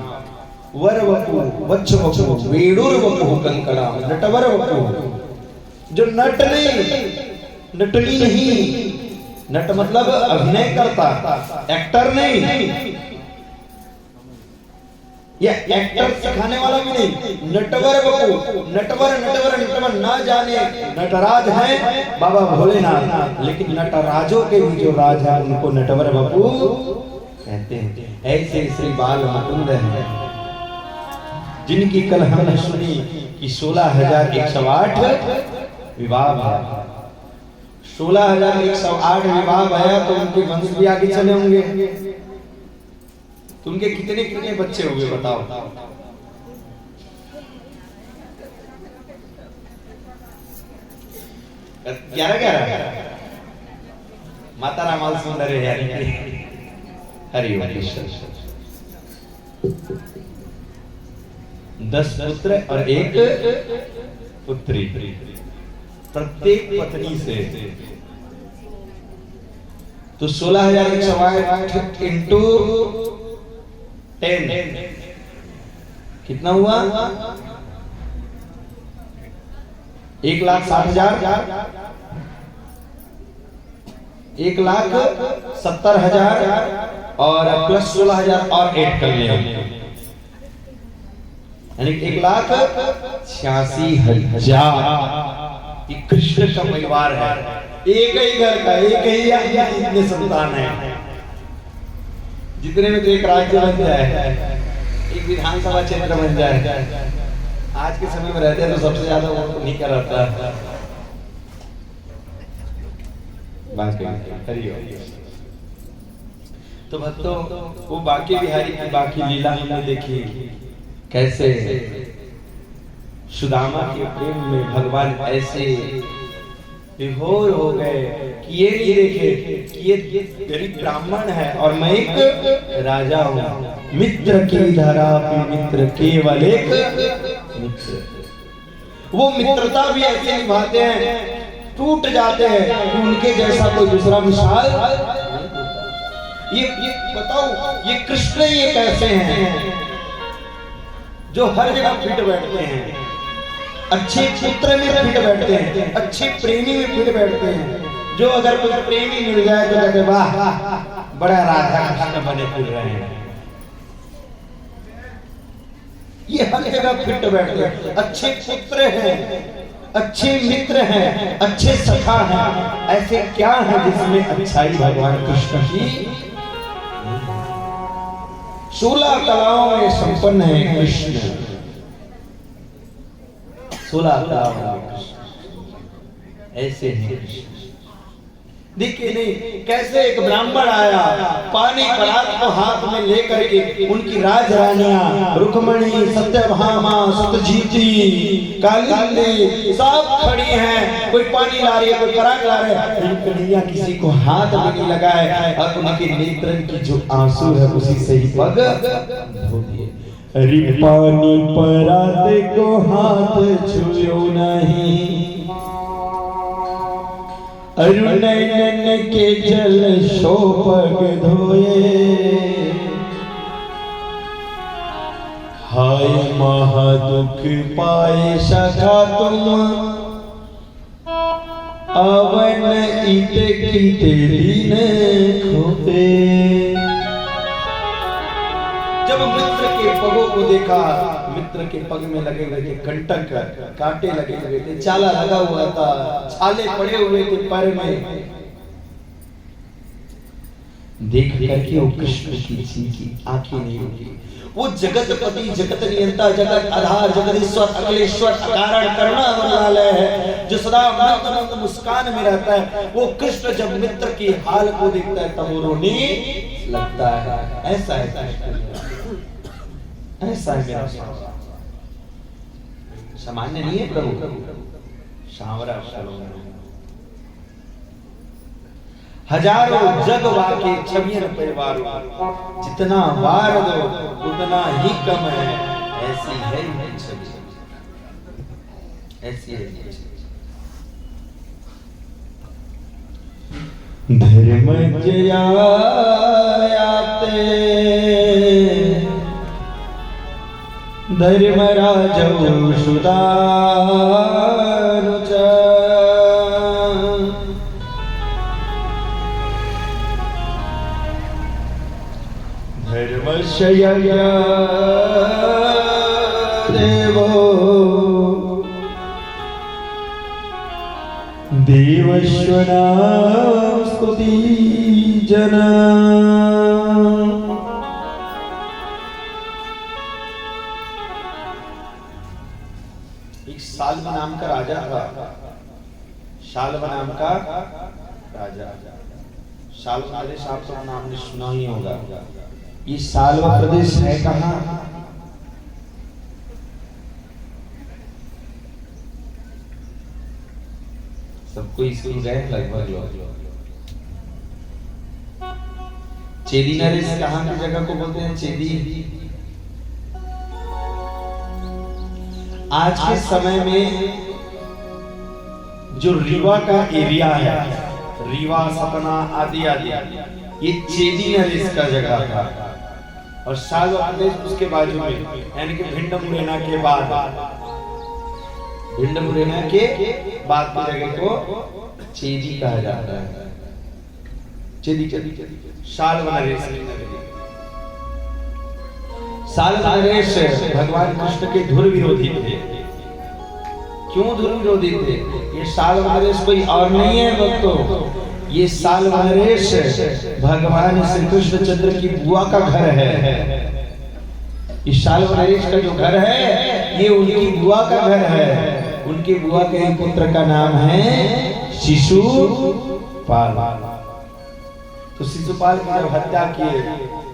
वर वपु वच्छ वपु वेणुर वपु कंकणाम, नटवर वपु जो नट नहीं, नटनी नहीं, नट मतलब अभिनय करता, एक्टर नहीं, ये एक्टर सिखाने वाला भी नहीं, नटवर बपू, नटवर नटवर नटवर ना जाने नटराज है बाबा भोलेनाथ, लेकिन नटराजों के भी जो राज है उनको नटवर बपू कहते हैं। ऐसे श्री बाल मुकुंद हैं जिनकी कल हमने सुनी कि 16,108 विवाह है, 16,108 विवाह भया तो उनके वंश भी आगे चले होंगे, तो उनके कितने कितने बच्चे हुए बताओ। 11 माता रामाल सुंदर है हरि ओम। 10 पुत्र और 1 पुत्री, प्रत्येक पत्नी से, तो 16,108 इंटू 10 कितना हुआ? 1,60,000, 1,70,000 और प्लस 16,000 और 8 कर लिया, यानी 1,86,000। ये कृष्ण का परिवार है, एक ही घर का, एक ही इतने संतान है, जितने में तो एक राज्य बन जाए, एक विधानसभा क्षेत्र बन जाए। आज के समय में रहते हैं तो सबसे ज्यादा वो नहीं कर रहा तो भक्तों, वो बाकी बिहारी की बाकी लीला हमने देखी, कैसे सुदामा के प्रेम में भगवान ऐसे विभोर हो गए कि ये नहीं देखे कि ये गरीब ब्राह्मण है और मैं एक राजा हूँ। मित्र की धरा पे मित्र केवल एक मित्र, वो मित्रता भी ऐसे निभाते हैं, टूट जाते हैं कि उनके जैसा कोई दूसरा मिसाल। ये बताओ, ये कृष्ण ये कैसे हैं जो हर जगह फिट बैठते हैं, अच्छे पुत्र में फिट बैठते हैं, अच्छे प्रेमी में फिट बैठते हैं। जो अगर कोई प्रेमी मिल जाए तो कहते वाह बड़ा राधा कृष्ण बने फिर रहे हैं। ये हर जगह फिट बैठते हैं, अच्छे पुत्र हैं, अच्छे मित्र हैं, अच्छे सखा हैं। ऐसे क्या है जिसमें अच्छाई भगवान कृष्ण की 16 कलाओं में संपन्न है कृष्ण, 16 कलाओं में कृष्ण ऐसे हैं कृष्ण। देखिए नहीं कैसे एक ब्राह्मण आया, पानी परात को हाथ में लेकर के उनकी राजरानियां रुक्मणी, सत्यभामा, सतजीती, कालिंदी सब खड़ी हैं। कोई पानी ला रही है, कोई पराग ला रहा है, कन्हैया किसी को हाथ में नहीं लगाए और उनके नेत्र की जो आंसू है उसी से ही पग धो दिए।
अरे पानी परात को हाथ छुयो नहीं, अरुणैनन के जल शो पग धोए। हाय महादुख पाए सखा तुम, अवन इत कीते दीन खोते।
जब मित्र के पगों को देखा, मित्र के पग में लगे हुए थे कंटक, कांटे लगे हुए थे, चाला लगा हुआ था, छाले पड़े हुए थे पैर में। देख करके वो कृष्ण की आंखें नहीं रुकी। वो जगतपति, जगत नियंता, जगत आधार, जगदीश्वर, अखिलेश्वर, अकारण, करुणामय है, जो सदा मंद मंद मुस्कान में रहता है, वो कृष्ण जब मित्र की हाल को देखता है तब वो रोने लगता है। ऐसा है कृष्ण, ऐसा है मेरा सांवरा। सामान्य नहीं है प्रभु, सांवरा हजारों जग वाके छबियन परिवार, जितना वार दो उतना ही कम है, ऐसी है ये छवि, ऐसी है ये छवि। धर्म जयाते धर्मराज सुदारुच धर्मशय देवो देवश्वना स्तुति जना। एक शाल्व नाम का राजा था, शाल्व नाम का राजा। शाल्व प्रदेश आप सब नाम ने सुना ही होगा। ये शाल्व प्रदेश है कहाँ? सबको स्कूल गए लगभग लोग। चेदी नरेश कहाँ की जगह को बोलते हैं? चेदी। आज के समय में जो रीवा का एरिया है, रीवा, सतना आदि आदि, ये चेदी नरेश का जगह था। और शाल्व प्रदेश उसके बाजू में, यानी कि भिंड मुरैना के बाद, भिंड मुरैना के बाद की जगह को चेदी कहा जाता है। चेदी शाल्व नरेश। शाल्व नरेश भगवान कृष्ण के धुर विरोधी थे। क्यों धुर विरोधी थे? ये शाल्व नरेश कोई और नहीं है भक्तों, ये शाल्व नरेश भगवान श्री कृष्णचंद्र की बुआ का घर है। इस शाल्व नरेश का जो घर है ये उनकी बुआ का घर है। उनकी बुआ के पुत्र का नाम है शिशुपाल। तो शिशुपाल की जब हत्या किए,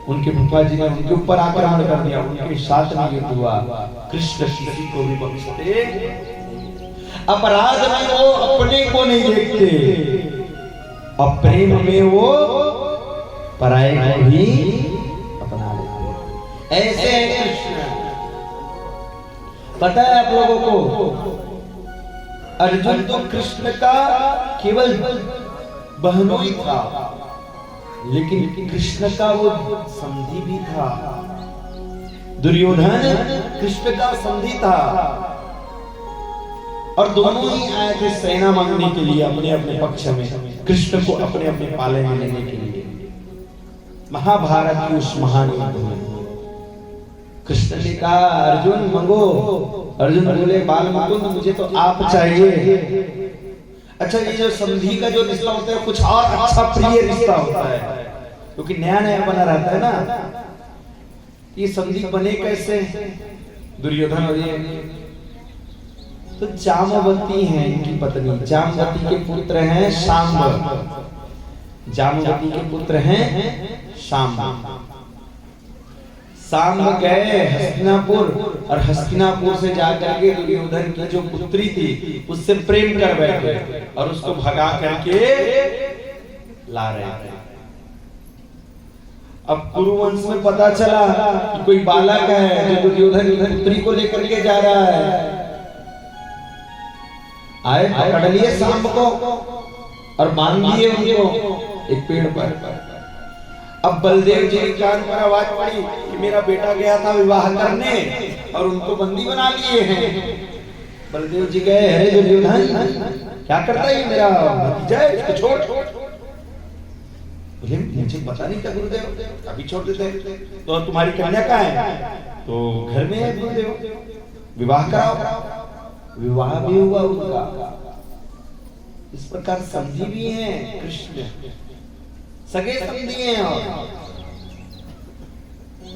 उनके फूफा जी ने उनके ऊपर आक्रमण कर दिया। उनके साथ में ये हुआ, कृष्ण किसी को भी बख्शते। अपराध में वो अपने को नहीं देखते, और प्रेम में वो पराये को भी अपना लेते। ऐसे है कृष्ण। पता है आप लोगों को, अर्जुन तो कृष्ण का केवल बहनोई था, लेकिन कृष्ण का वो संधि भी था। दुर्योधन कृष्ण का संधि था, और दोनों ही आए थे सेना मांगने के लिए अपने अपने पक्ष में, कृष्ण को अपने अपने पाले में लेने के लिए। महाभारत की उस महान युद्ध में कृष्ण ने कहा अर्जुन मांगो। अर्जुन बोले बाल मुकुंद मुझे तो आप चाहिए। अच्छा, ये जो संधि का जो रिश्ता होता है कुछ और अच्छा प्रिय रिश्ता होता है, क्योंकि नया नया बना रहता है ना। ये संधि बने कैसे? दुर्योधन और ये तो जामवती हैं इनकी पत्नी, जामवती के पुत्र हैं शांब। जामवती के पुत्र हैं शांब। शांब गए हस्तिनापुर, और हस्तिनापुर से जाकर के दुर्योधन की जो पुत्री थी उससे प्रेम कर बैठे, और उसको भगा करके ला रहे थे। अब कुरुवंश में पता चला कि कोई बालक है जो दुर्योधन की पुत्री को लेकर के जा रहा है। आए पकड़ लिए सांब को और बांध दिए उनको एक पेड़ पर। अब बलदेव जी के कान पर आवाज पड़ी कि मेरा बेटा गया था विवाह करने और उनको बंदी बना लिए हैं। बलदेव जी गए, अरे दुर्योधन क्या करता है मेरा भतीजा है, इसको छोड़। बोले मुझे पता नहीं था गुरुदेव, अभी छोड़ देते। तो तुम्हारी कन्या कहाँ है? तो घर में है गुरुदेव, विवाह कराओ। विवाह भी हुआ उनका। इस प्रकार संधि भी है कृष्ण। सगे संबंधी हैं। और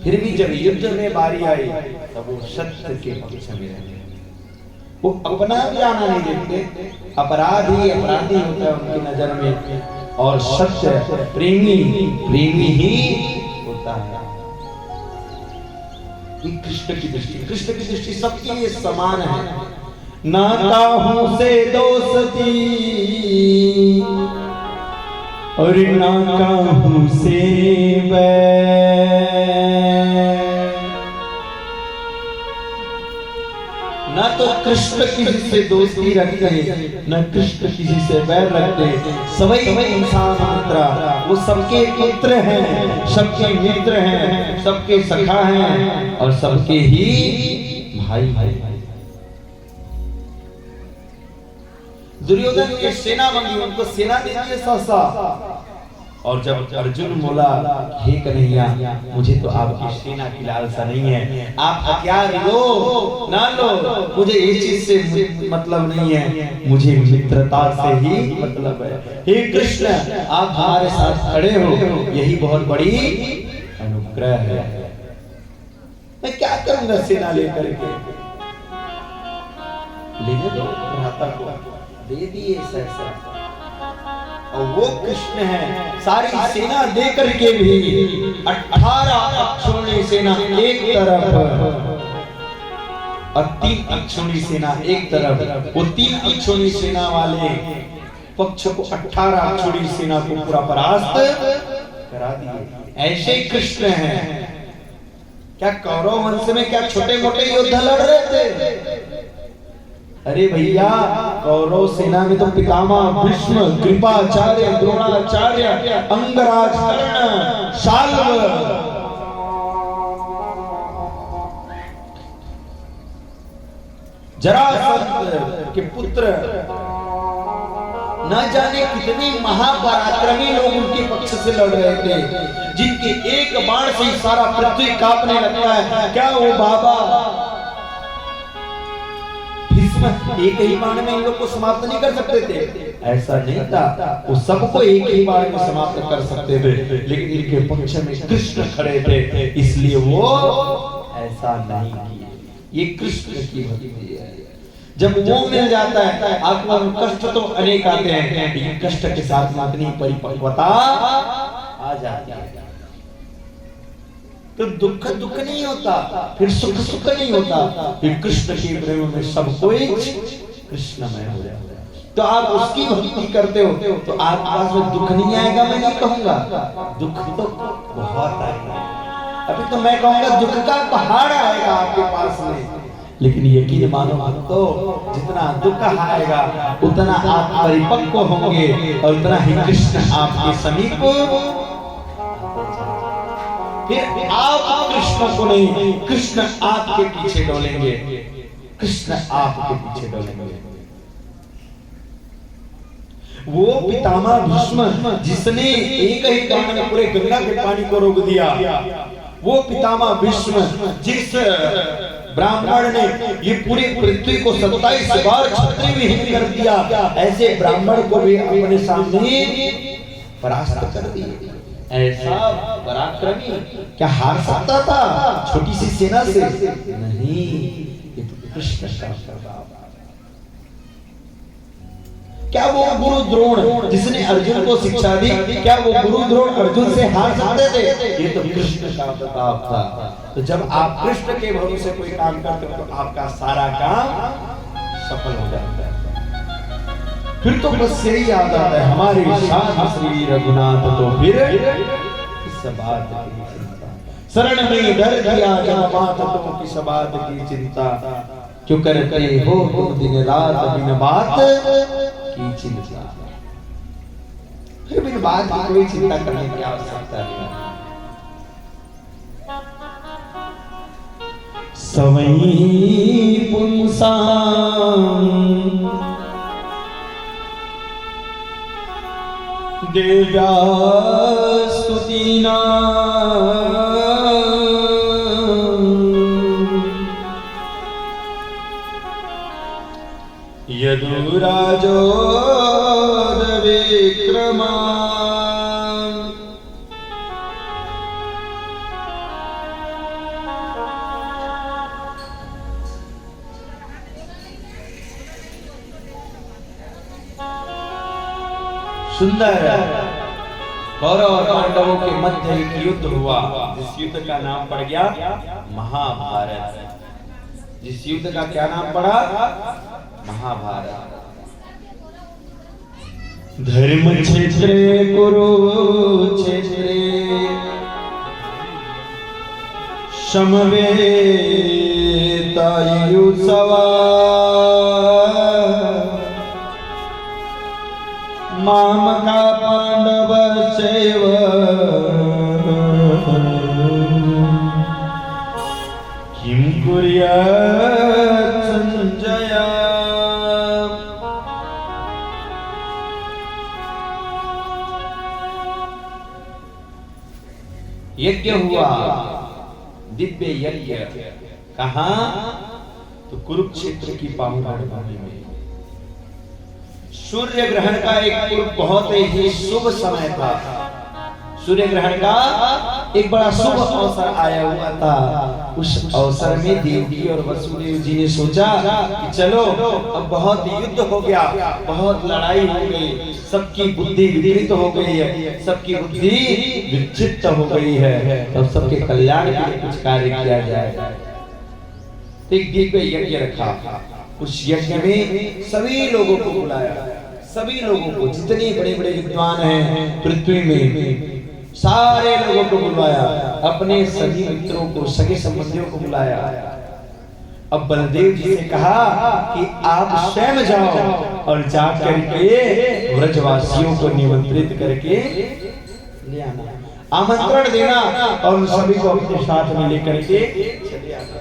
फिर भी जब युद्ध में बारी आई तब वो सत्य के पक्ष में रहे। वो अपना जाना नहीं देखते, अपराधी अपराधी होता है उनकी नजर में, और सत्य प्रेमी प्रेमी ही होता है। कृष्ण की दृष्टि सबके लिए समान है। ना काहू से दोस्ती और ना काहू से बैर, ना तो कृष्ण किसी से दोस्ती रखते न कृष्ण किसी से बैर रखते। सभी इंसान मित्र, वो सबके पुत्र हैं, सबके मित्र हैं, सबके सखा हैं और सबके ही भाई हैं। दुर्योधन की सेना मंगी, उनको सेना दे दिए सहसा। और जब अर्जुन बोला हे कन्हैया मुझे तो आपकी सेना की लालसा नहीं है, आप हथियार लो ना लो, मुझे इस चीज से मतलब नहीं है, मुझे मित्रता से ही मतलब है। हे कृष्ण आप हमारे साथ खड़े हो, यही बहुत बड़ी अनुग्रह है। मैं क्या करूंगा सेना लेकर के? लेने दो भ्राता को, दे दिए सहसा। और वो कृष्ण है, सारी सेना देकर के भी 18 अक्षौणी सेना एक तरफ और 3 अक्षौणी सेना एक तरफ। वो 3 अक्षौणी सेना वाले पक्ष को 18 अक्षौणी सेना को पूरा परास्त करा दिए। ऐसे कृष्ण हैं। क्या कौरव वंश में क्या छोटे मोटे योद्धा लड़ रहे थे? अरे भैया कौरव सेना में तो पितामह भीष्म, कृपाचार्य, द्रोणाचार्य, अंगराज, कर्ण, शाल्व, जरासंध के पुत्र, न जाने कितने महापराक्रमी लोग उनके पक्ष से लड़ रहे थे, जिनके एक बाण से सारा पृथ्वी कांपने लगता है। क्या वो बाबा एक ही बाण में इन लोग को समाप्त नहीं कर सकते थे? ऐसा नहीं था, वो सबको एक ही बाण में समाप्त कर सकते थे, लेकिन इनके पक्ष में कृष्ण खड़े थे, इसलिए वो ऐसा नहीं किए। ये कृष्ण की भक्ति है। जब वो मिल जाता है आत्मा में कष्ट तो अनेक आते हैं, लेकिन कष्ट के साथ में अपनी परिपक्वता आ जाती है। तो दुख दुख नहीं होता, फिर सुख सुख नहीं होता, फिर कृष्ण के प्रेम में सब कोई कृष्णमय हो जाता है। तो आप उसकी भक्ति करते हो तो आपके पास में दुख नहीं आएगा, मैं नहीं कहूंगा, दुख तो बहुत आएगा। अभी तो मैं कहूंगा दुख का पहाड़ आएगा आपके पास में, लेकिन यकीन मानो तो जितना दुख आएगा उतना आप परिपक्व होंगे और उतना ही कृष्ण आपके समीप। फिर आप कृष्ण को नहीं, कृष्ण आपके पीछे डोलेंगे, कृष्ण आपके पीछे डोलेंगे। वो पितामह भीष्म जिसने एक ही बाण में पूरे गंगा के पानी को रोक दिया, वो पितामह भीष्म जिस ब्राह्मण ने ये पूरी पृथ्वी को 27 बार छत्री विहीन कर दिया, ऐसे ब्राह्मण को भी अपने सामने परास्त कर दिया। ऐसा पराक्रमी क्या हार सकता था छोटी सी सेना से? नहीं, ये तो कृष्ण का प्रभाव। क्या वो गुरु द्रोण जिसने अर्जुन को शिक्षा दी, क्या वो गुरु द्रोण अर्जुन से हार सकते थे? ये तो कृष्ण का प्रताप था। तो जब आप कृष्ण के भरोसे कोई काम करते हो तो आपका सारा काम सफल हो जाता है। फिर तो बस यही याद आता है हमारे शान श्री रघुनाथ, तो फिर इस बात की चिंता, शरण में डर गया जब बात तो किस बात की चिंता, क्यों करते हो तुम दिन रात बिन बात की चिंता। फिर बिन बात की कोई चिंता करने की आवश्यकता नहीं। सवई पुंसां देव्या स्तुतिना यदुराजो विक्रमा सुंदर कौरव और पांडवों के मध्य एक युद्ध हुआ, जिस युद्ध का नाम पड़ गया महाभारत। जिस युद्ध का क्या नाम पड़ा? महाभारत।
धर्म क्षेत्रे कुरुक्षेत्रे समवेतायुत्सवा मामका पांडवस्यैव किं कुर्यात् संजय।
यज्ञ हुआ, दिव्य यज्ञ। कहां? तो कुरुक्षेत्र की पावन भूमि में। सूर्य ग्रहण का एक बहुत ही शुभ समय था। सूर्य ग्रहण का एक बड़ा शुभ अवसर आया हुआ था। उस अवसर में देवकी और वसुदेव जी ने सोचा कि चलो अब बहुत युद्ध हो गया, बहुत लड़ाई हो गई, सबकी बुद्धि विकृत हो गई है, सबकी बुद्धि विक्षिप्त हो गई है, तब सबके कल्याण के लिए कुछ कार्य किया जाए। एक दिव्य यज्ञ रखा। उस यज्ञ में सभी लोगों को बुलाया, सभी लोगों को, जितने बड़े बड़े विद्वान हैं पृथ्वी में, सारे लोगों को बुलाया, अपने सभी मित्रों को, सगे संबंधियों को बुलाया। अब बलदेव जी ने कहा कि आप स्वयं जाओ और जाकर के व्रजवासियों को निमंत्रित करके ले आना, आमंत्रण देना और उन सभी को अपने साथ में लेकर के चले आना।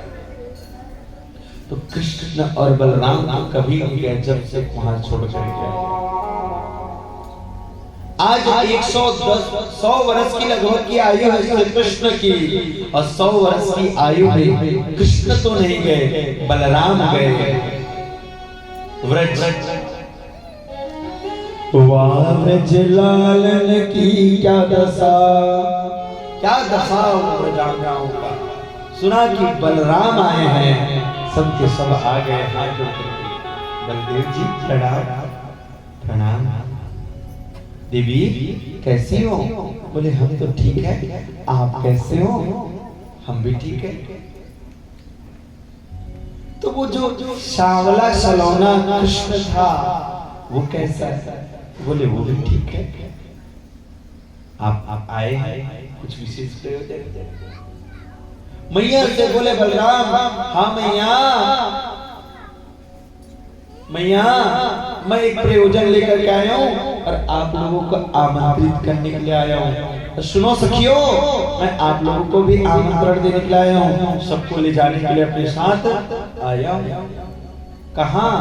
तो कृष्ण और बलराम को कभी नहीं गए जब से वहां छोड़ कर गए। आज 100 वर्ष की लगभग की आयु है श्री कृष्ण की, और 100 वर्ष की आयु में कृष्ण तो नहीं गए, बलराम गए व्रज।
व्रज लालन की क्या दशा,
क्या दशा व्रजांगनाओं का। सुना कि बलराम आए हैं, सब के सब आ गए हाथ जोड़कर। बलदेव जी प्रणाम। प्रणाम देवी, कैसी हो? बोले हम तो ठीक है, आप कैसे हो? हम भी ठीक है। तो वो जो सांवला सलोना कृष्ण था वो कैसा है? बोले वो भी ठीक है। आप आए हैं कुछ विशेष प्रयोजन? मैया से बोले बलराम, हाँ मैया, मैया मैं एक प्रयोजन लेकर के आया हूँ और आप लोगों को आमंत्रित करने के लिए आया हूँ। सुनो सखियों, मैं आप लोगों को भी आमंत्रण देने के लिए आया हूँ, सबको ले जाने के लिए अपने साथ आया हूँ। कहाँ?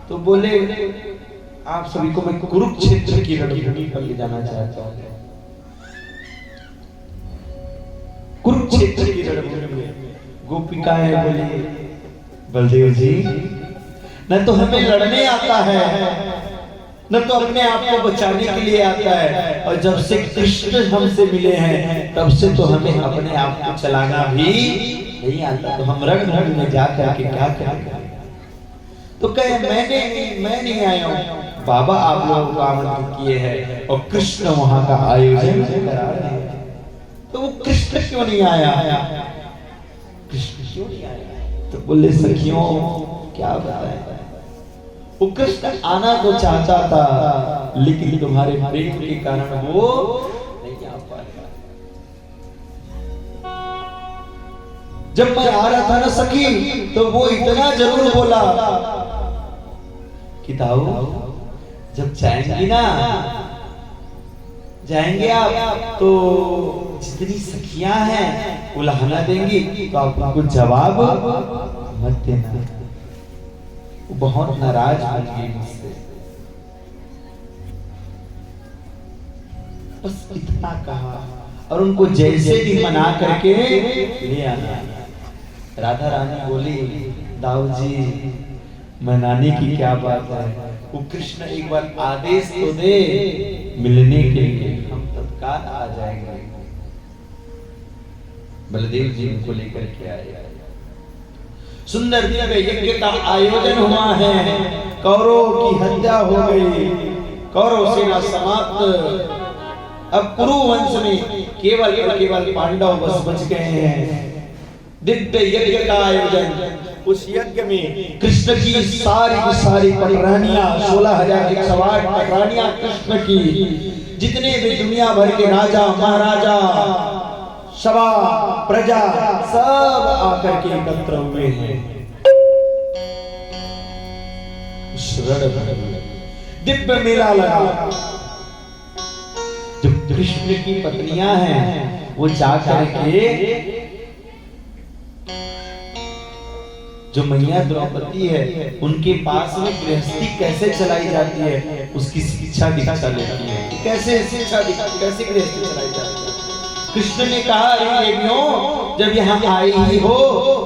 तो बोले आप सभी को मैं कुरुक्षेत्र की रणभूमि पर ले जाना चाहता हूँ। कुरुक्षेत्र की रणभूमि में गोपिकाएं बोली, बलदेव जी न तो हमें लड़ने आता है, न तो अपने आप को बचाने के लिए आता है, और जब से कृष्ण हमसे मिले हैं तब से तो हमें अपने आप को चलाना भी नहीं आता, तो हम रणभूमि में जाकर के क्या करेंगे? तो कहे मैं नहीं आया हूँ, बाबा आप लोगों को आमंत्रित किए हैं और कृष्ण वहां का आयोजन करा रहे हैं। तो वो कृष्ण क्यों नहीं आया? कृष्ण क्यों नहीं आया? तो बोले सखियों क्या बताएं, वो कृष्ण आना तो चाहता था, लेकिन तुम्हारे प्रेम के कारण वो नहीं आ पाया। जब मैं आ रहा था ना सखी, तो वो इतना जरूर बोला कि ताऊ जब जाएंगी ना, जाएंगे आप तो जितनी सखियां हैं वो लहना देंगी, तो आप उनको जवाब मत देना। वो बहुत नाराज होंगी मुझसे। बस इतना कहा और उनको जैसे भी मना करके ले आना। राधा रानी बोली, दाऊ जी मनाने की क्या बात है, वो कृष्ण एक बार आदेश तो दे मिलने के लिए, हम तत्काल आ जाएंगे। बलदेव जी उनको लेकर के आए। सुंदर दिव्य यज्ञ का आयोजन हुआ है, कौरवों की हत्या हो गई, कौरव सेना समाप्त। अब कुरु वंश में केवल और केवल पांडव बस बच गए हैं। दिव्य यज्ञ का आयोजन, उस यज्ञ में कृष्ण की सारी पटरानियां 16,108 पटरानियां कृष्ण की, जितने भी दुनिया भर के राजा महाराजा सभा प्रजा सब आकर के एकत्र हुए हैं। दिव्य मेला लगा। जो कृष्ण की पत्नियां हैं वो जाकर के जो मैया द्रौपदी है उनके पास में गृहस्थी कैसे चलाई जाती है उसकी शिक्षा दीक्षा लेती है। कैसे शिक्षा दीक्षा, कैसे गृहस्थी चलाई जाती है। कृष्ण ने कहा, अरे देवियों, जब यहाँ आई ही हो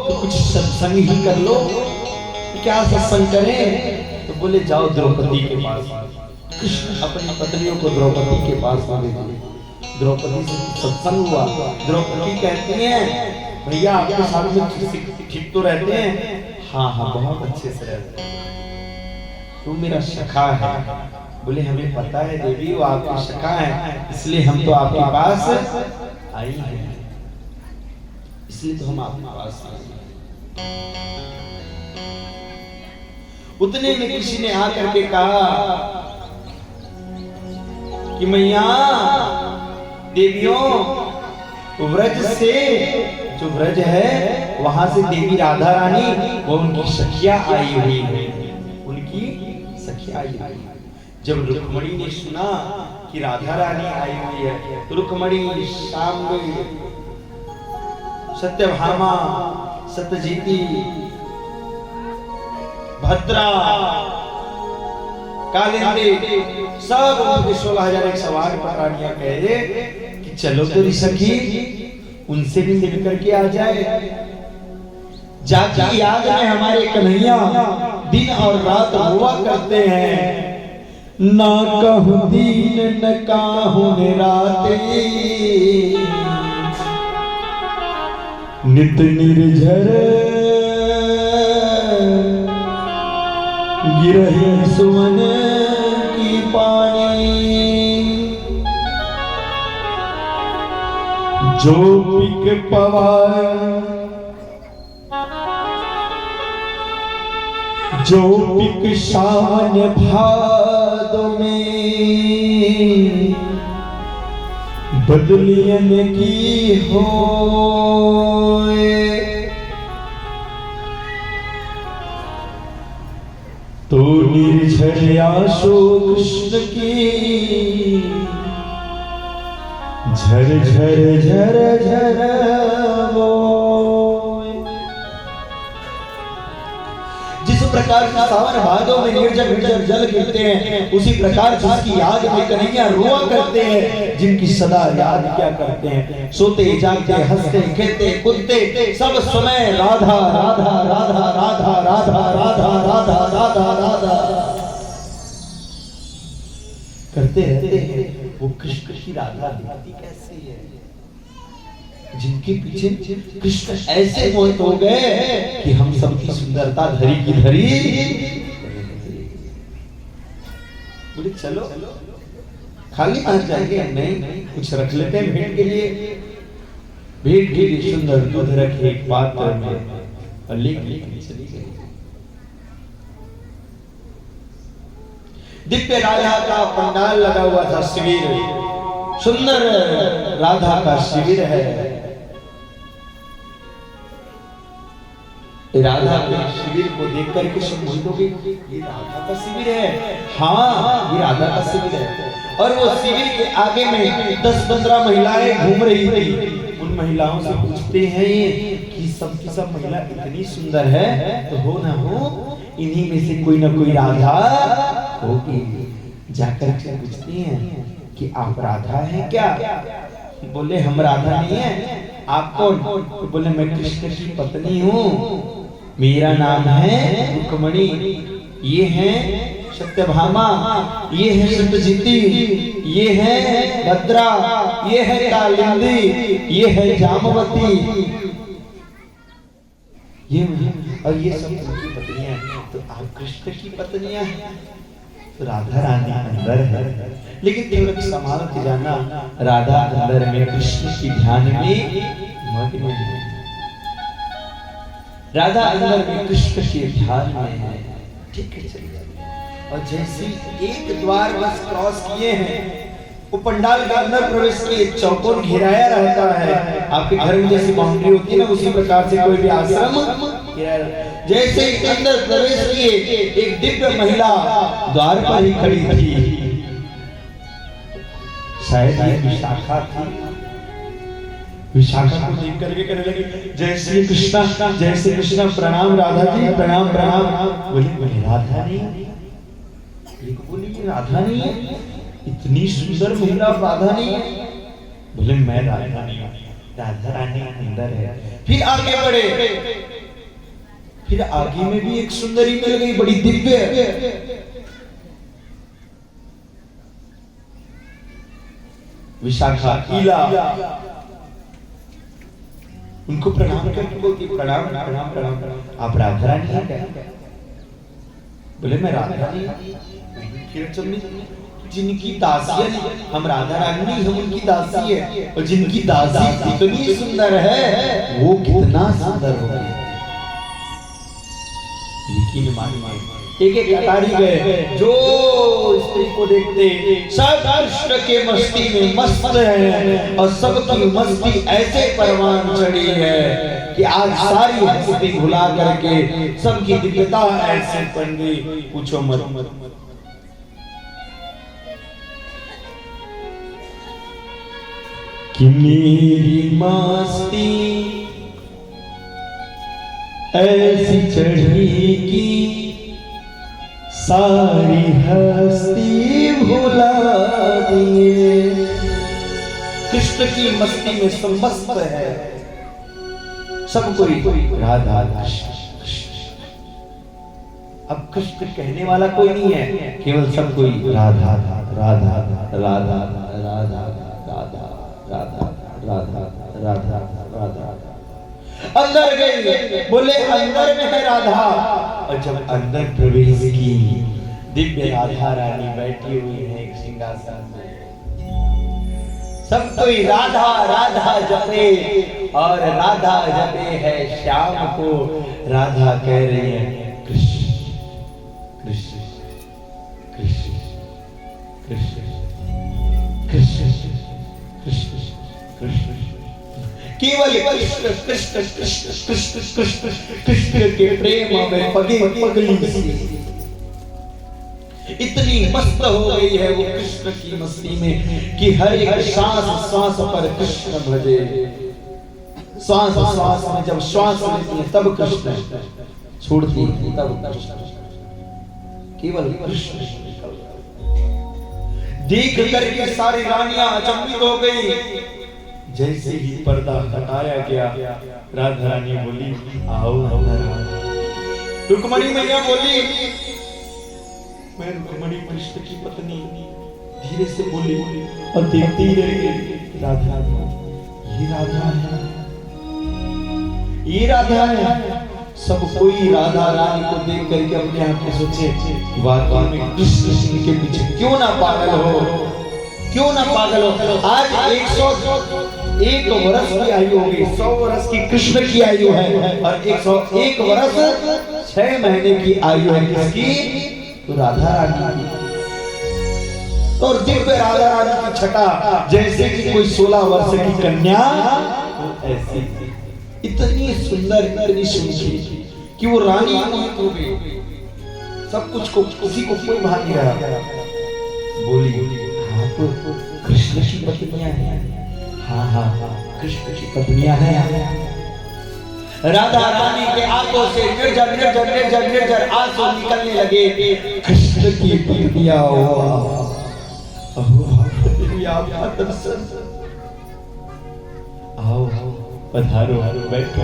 तो कुछ सत्संग ही कर लो। क्या सत्संग करें? तो बोले जाओ द्रौपदी के पास। कृष्ण अपनी पत्नियों को द्रौपदी के पास ले गए। द्रौपदी से सत्संग हुआ। द्रौपदी कहती है, भैया आपके साथ में ठीक तो रहते हैं? हाँ हाँ, बहुत अच्छे से रहते हैं। तू मेरा सखा है। बोले हमें पता है देवी, वो आपकी सखा है, इसलिए हम तो आपके पास आई हैं, इसलिए तो हम आपके पास आए। उतने में किसी ने आकर के कहा कि मैया देवियों, व्रज से, जो व्रज है वहां से देवी राधा रानी वो उनकी सखिया आई हुई है, उनकी सखिया आई हुई। जब रुक्मणी ने सुना कि राधा रानी आई हुई है तो रुक्मणी, शांभवी, सत्यभामा, सत्यजीती, भद्रा, कालिंदी, सब उनके 16,108 पटरानियां कहे कि चलो तो सखी उनसे भी मिल करके आ जाए। जाकी याद में हमारे कन्हैया दिन और रात हुआ करते हैं। ना कहूं दिन न कहूं राते, नित निर्झर गिरहि सुमन की पानी। जो पिक पवाए, जो पिक सावन भादो में बदलियन की होए, तो निर्झर आशो कृष्ण की झर झर झर झर वो। जिस प्रकार से सावन भादों में निर्जर निर्जर जल गिरते हैं, उसी प्रकार जिसकी याद में कन्हैया रोआ करते हैं, जिनकी सदा याद क्या करते हैं, सोते जागते हंसते खेलते कूदते सब समय राधा राधा राधा राधा राधा राधा राधा राधा राधा करते रहते हैं। वो कृष्ण की राधा दिखती कैसी है, जिनके पीछे कृष्ण ऐसे मोहित हो गए कि हम सबकी सुंदरता धरी की धरी। बोले चलो खाली आ जाएंगे, नहीं कुछ रख लेते हैं भेंट के लिए। भेंट के लिए सुंदर दूध रखे एक पात्र में और लेके चली गई। दिव्य राधा का पंडाल लगा हुआ था, शिविर, सुंदर राधा का शिविर है। राधा के शिविर को देख करके सब मोहित हो गए, ये राधा का शिविर है। हाँ, ये राधा का शिविर है। और वो शिविर के आगे में 10-15 महिलाएं घूम रही थी। उन महिलाओं से पूछते हैं कि सब की सब महिला इतनी सुंदर है तो हो ना हो इन्हीं में से कोई ना कोई राधा होगी। जाकर के पूछती हैं कि आप राधा हैं क्या? बोले हम राधा नहीं है। आप कौन? तो बोले मैं कृष्ण की पत्नी हूँ, मेरा नाम है रुक्मणी, ये है सत्यभामा, ये है सत्यजीती, ये है भद्रा, ये है कालिंदी, ये है जामवती, ये और ये सब उनकी पत्नियां। तो आप कृष्ण की पत्नियां हैं? राधा रानी अंदर है, लेकिन थोड़ा संभाल के जाना, राधा अंदर में कृष्ण की ध्यान में मग्न है। राधा अंदर में कृष्ण के ध्यान में है। ठीक है, चलिए। और जैसे एक द्वार बस क्रॉस किए हैं, वो पंडाल के अंदर प्रवेश किए, चौकोर घिराया रहता है। आपके घर में जैसी बाउंड्री होती है ना, उसी प्रकार से कोई भी आश्रम जैसे ही अंदर प्रवेश किए, एक दिव्य महिला द्वार पर ही खड़ी थी। शायद ये विशाखा थी। विशाखा को देख करके कहने लगी, जय श्री कृष्णा, जय श्री कृष्णा, प्रणाम राधा जी, प्रणाम प्रणाम। बोली राधा नहीं, बोली राधा नहीं है, इतनी सुंदर महिला राधा नहीं है। बोले मैं राधा नहीं हूँ, राधा रानी अंदर है। फिर आगे बढ़े, फिर आगे में भी एक सुंदरी मिल गई, बड़ी दिव्य। विशाखा ईला उनको प्रणाम करके बोलती, प्रणाम प्रणाम प्रणाम, आप राधा रानी हैं क्या? बोले मैं राधा रानी। फिर चलनी, जिनकी दासी है, हम राधा रानी नहीं, हम उनकी दासी है। और जिनकी दासी कितनी सुंदर है, वो कितना सुंदर होगी। यकीन मानिए, एक एक अटारी गए, जो स्त्री को देखते सब कृष्ण के मस्ती में मस्त है। और सबकी मस्ती ऐसे परवान चढ़ी है कि आज सारी हस्ती भुला करके सबकी दिव्यता ऐसे बन गई, पूछो मत। कि मेरी मस्ती ऐसी चढ़ी की सारी हस्ती भुला दिए। कृष्ण की मस्ती में सब मस्त है, सब कोई राधा कृष्ण। अब कृष्ण कहने वाला कोई नहीं है, केवल सब कोई राधा राधा राधा राधा राधा राधा राधा राधा राधा। अंदर गए, बोले अंदर में है राधा। और जब अंदर प्रवेश की, दिव्य राधा रानी बैठी हुई है एक सिंहासन में। सब कोई राधा राधा जपे, और राधा जपे है श्याम को। राधा कह रही है कृष्ण कृष्ण कृष्ण कृष्ण कृष्ण कृष्ण कृष्ण। केवल कृष्ण कृष्ण कृष्ण कृष्ण कृष्ण कृष्ण के प्रेम में पगे पगली सी इतनी मस्त हो गई है वो कृष्ण की मस्ती में कि हर एक सांस सांस पर कृष्ण भजे। सांस सांस में जब श्वास लेती है तब कृष्ण, छोड़ती है तब कृष्ण, केवल कृष्ण। देख करके सारी रानियां अचंभित हो गई। जैसे ही पर्दा हटाया गया, राधा रानी बोली आओ। रुक्मणी मैया बोली, मैं रुक्मणी कृष्ण की पत्नी, धीरे से बोली और देखती ही रह गई। राधा, ये राधा है, ये राधा है। सब कोई राधा रानी को देख करके अपने आप में सोचे, वाकई में कृष्ण सिंह के पीछे क्यों ना पागल हो, क्यों ना पागल हो। आज 101 वर्ष की आयु होगी, 100 वर्ष की कृष्ण की आयु है, और 101 वर्ष 6 महीने की आयु है किसकी? तो राधा रानी की। और दिव्य राधा रानी की छटा जैसे कि कोई 16 वर्ष की कन्या, तो ऐसी इतनी सुंदर, इतनी सुंदर कि वो रानी मोहित हो गई। सब कुछ को किसी को कोई भाग नहीं रहा। बोली हाँ तो कृष्ण की पत्नियां हैं। हाँ हाँ कृष्ण की पत्नियां हैं। राधा रानी के आंखों से निर्जर निर्जर निर्जर निर्जर आंसू निकलने लगे। कृष्ण की पत्नियां आओ पधारो, बैठो।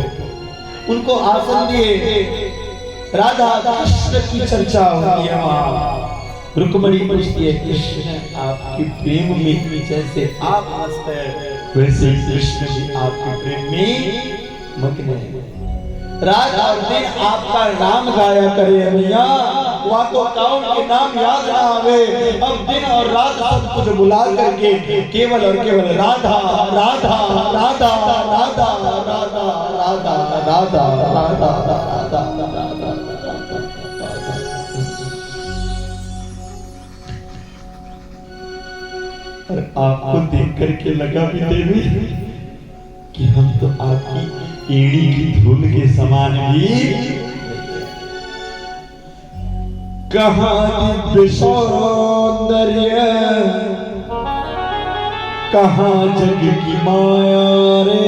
उनको आसन दिए। राधा कृष्ण की चर्चा होती है वहां। रुक्मणी पूछती है, कृष्ण आपके प्रेम में जैसे आप मस्त है, वैसे कृष्ण भी आपके प्रेम में मग्न है। रात और दिन आपका नाम गाया करे मैया, वहाँ तो कौन के नाम याद ना आवे। अब दिन और रात सब कुछ बुला करके केवल और केवल राधा राधा राधा राधा राधा राधा राधा राधा राधा। और आपको देख करके लगा भी देवी कि हम तो आपकी एड़ी की धूल के समान भी। कहाँ दिव्य सौंदर्य, कहाँ जग की माया रे,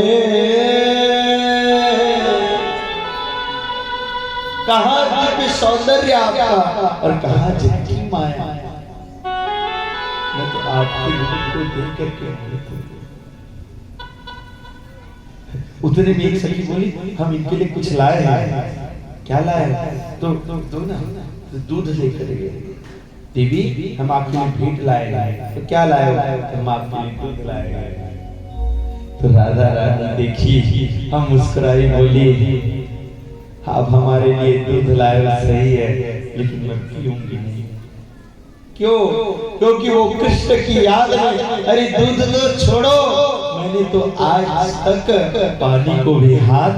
कहाँ दिव्य सौंदर्य आपका और कहाँ जग की माया। मैं तो आपके रूप को देख करके उतने में एक सखी बोली हम इनके लिए कुछ लाए हैं। क्या लाए? तो दो ना, तो दूध लेकर गए। देवी हम आपके लिए भेंट लाए। तो क्या लाए? हम आपके लिए दूध लाए। तो राधा रानी देखी, हम मुस्कुराई बोली आप हमारे लिए दूध लाए सही है, लेकिन मैं पीऊंगी नहीं। क्यों? क्योंकि वो कृष्ण की याद में। अरे दूध तो छोड़ो, मैंने तो आज तक पानी को भी हाथ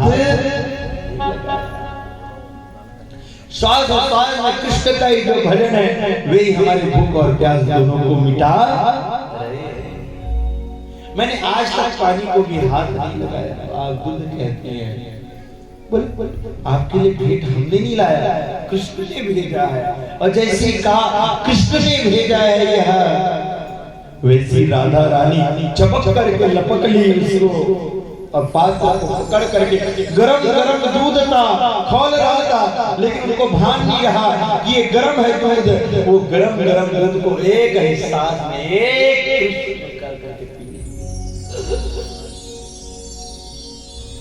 श्वास और श्वास में कृष्ण का ही जो भजन है वे ही हमारी भूख और प्यास दोनों को मिटा। मैंने आज तक पानी को भी हाथ नहीं लगाया। आप दूध कहते हैं, बोल आपके लिए भेंट हमने नहीं लाया, कृष्ण ने भेजा है। और जैसे कहा कृष्ण ने भेजा है यह, वैसी राधा रानी चपक करके लपक ली उसको और पात्र को पकड़ करके। गरम गरम दूध था, खौल रहा था, लेकिन उनको भान नहीं रहा कि ये गरम है दूध। वो गरम गरम दूध को एक ही सांस में एक करके पी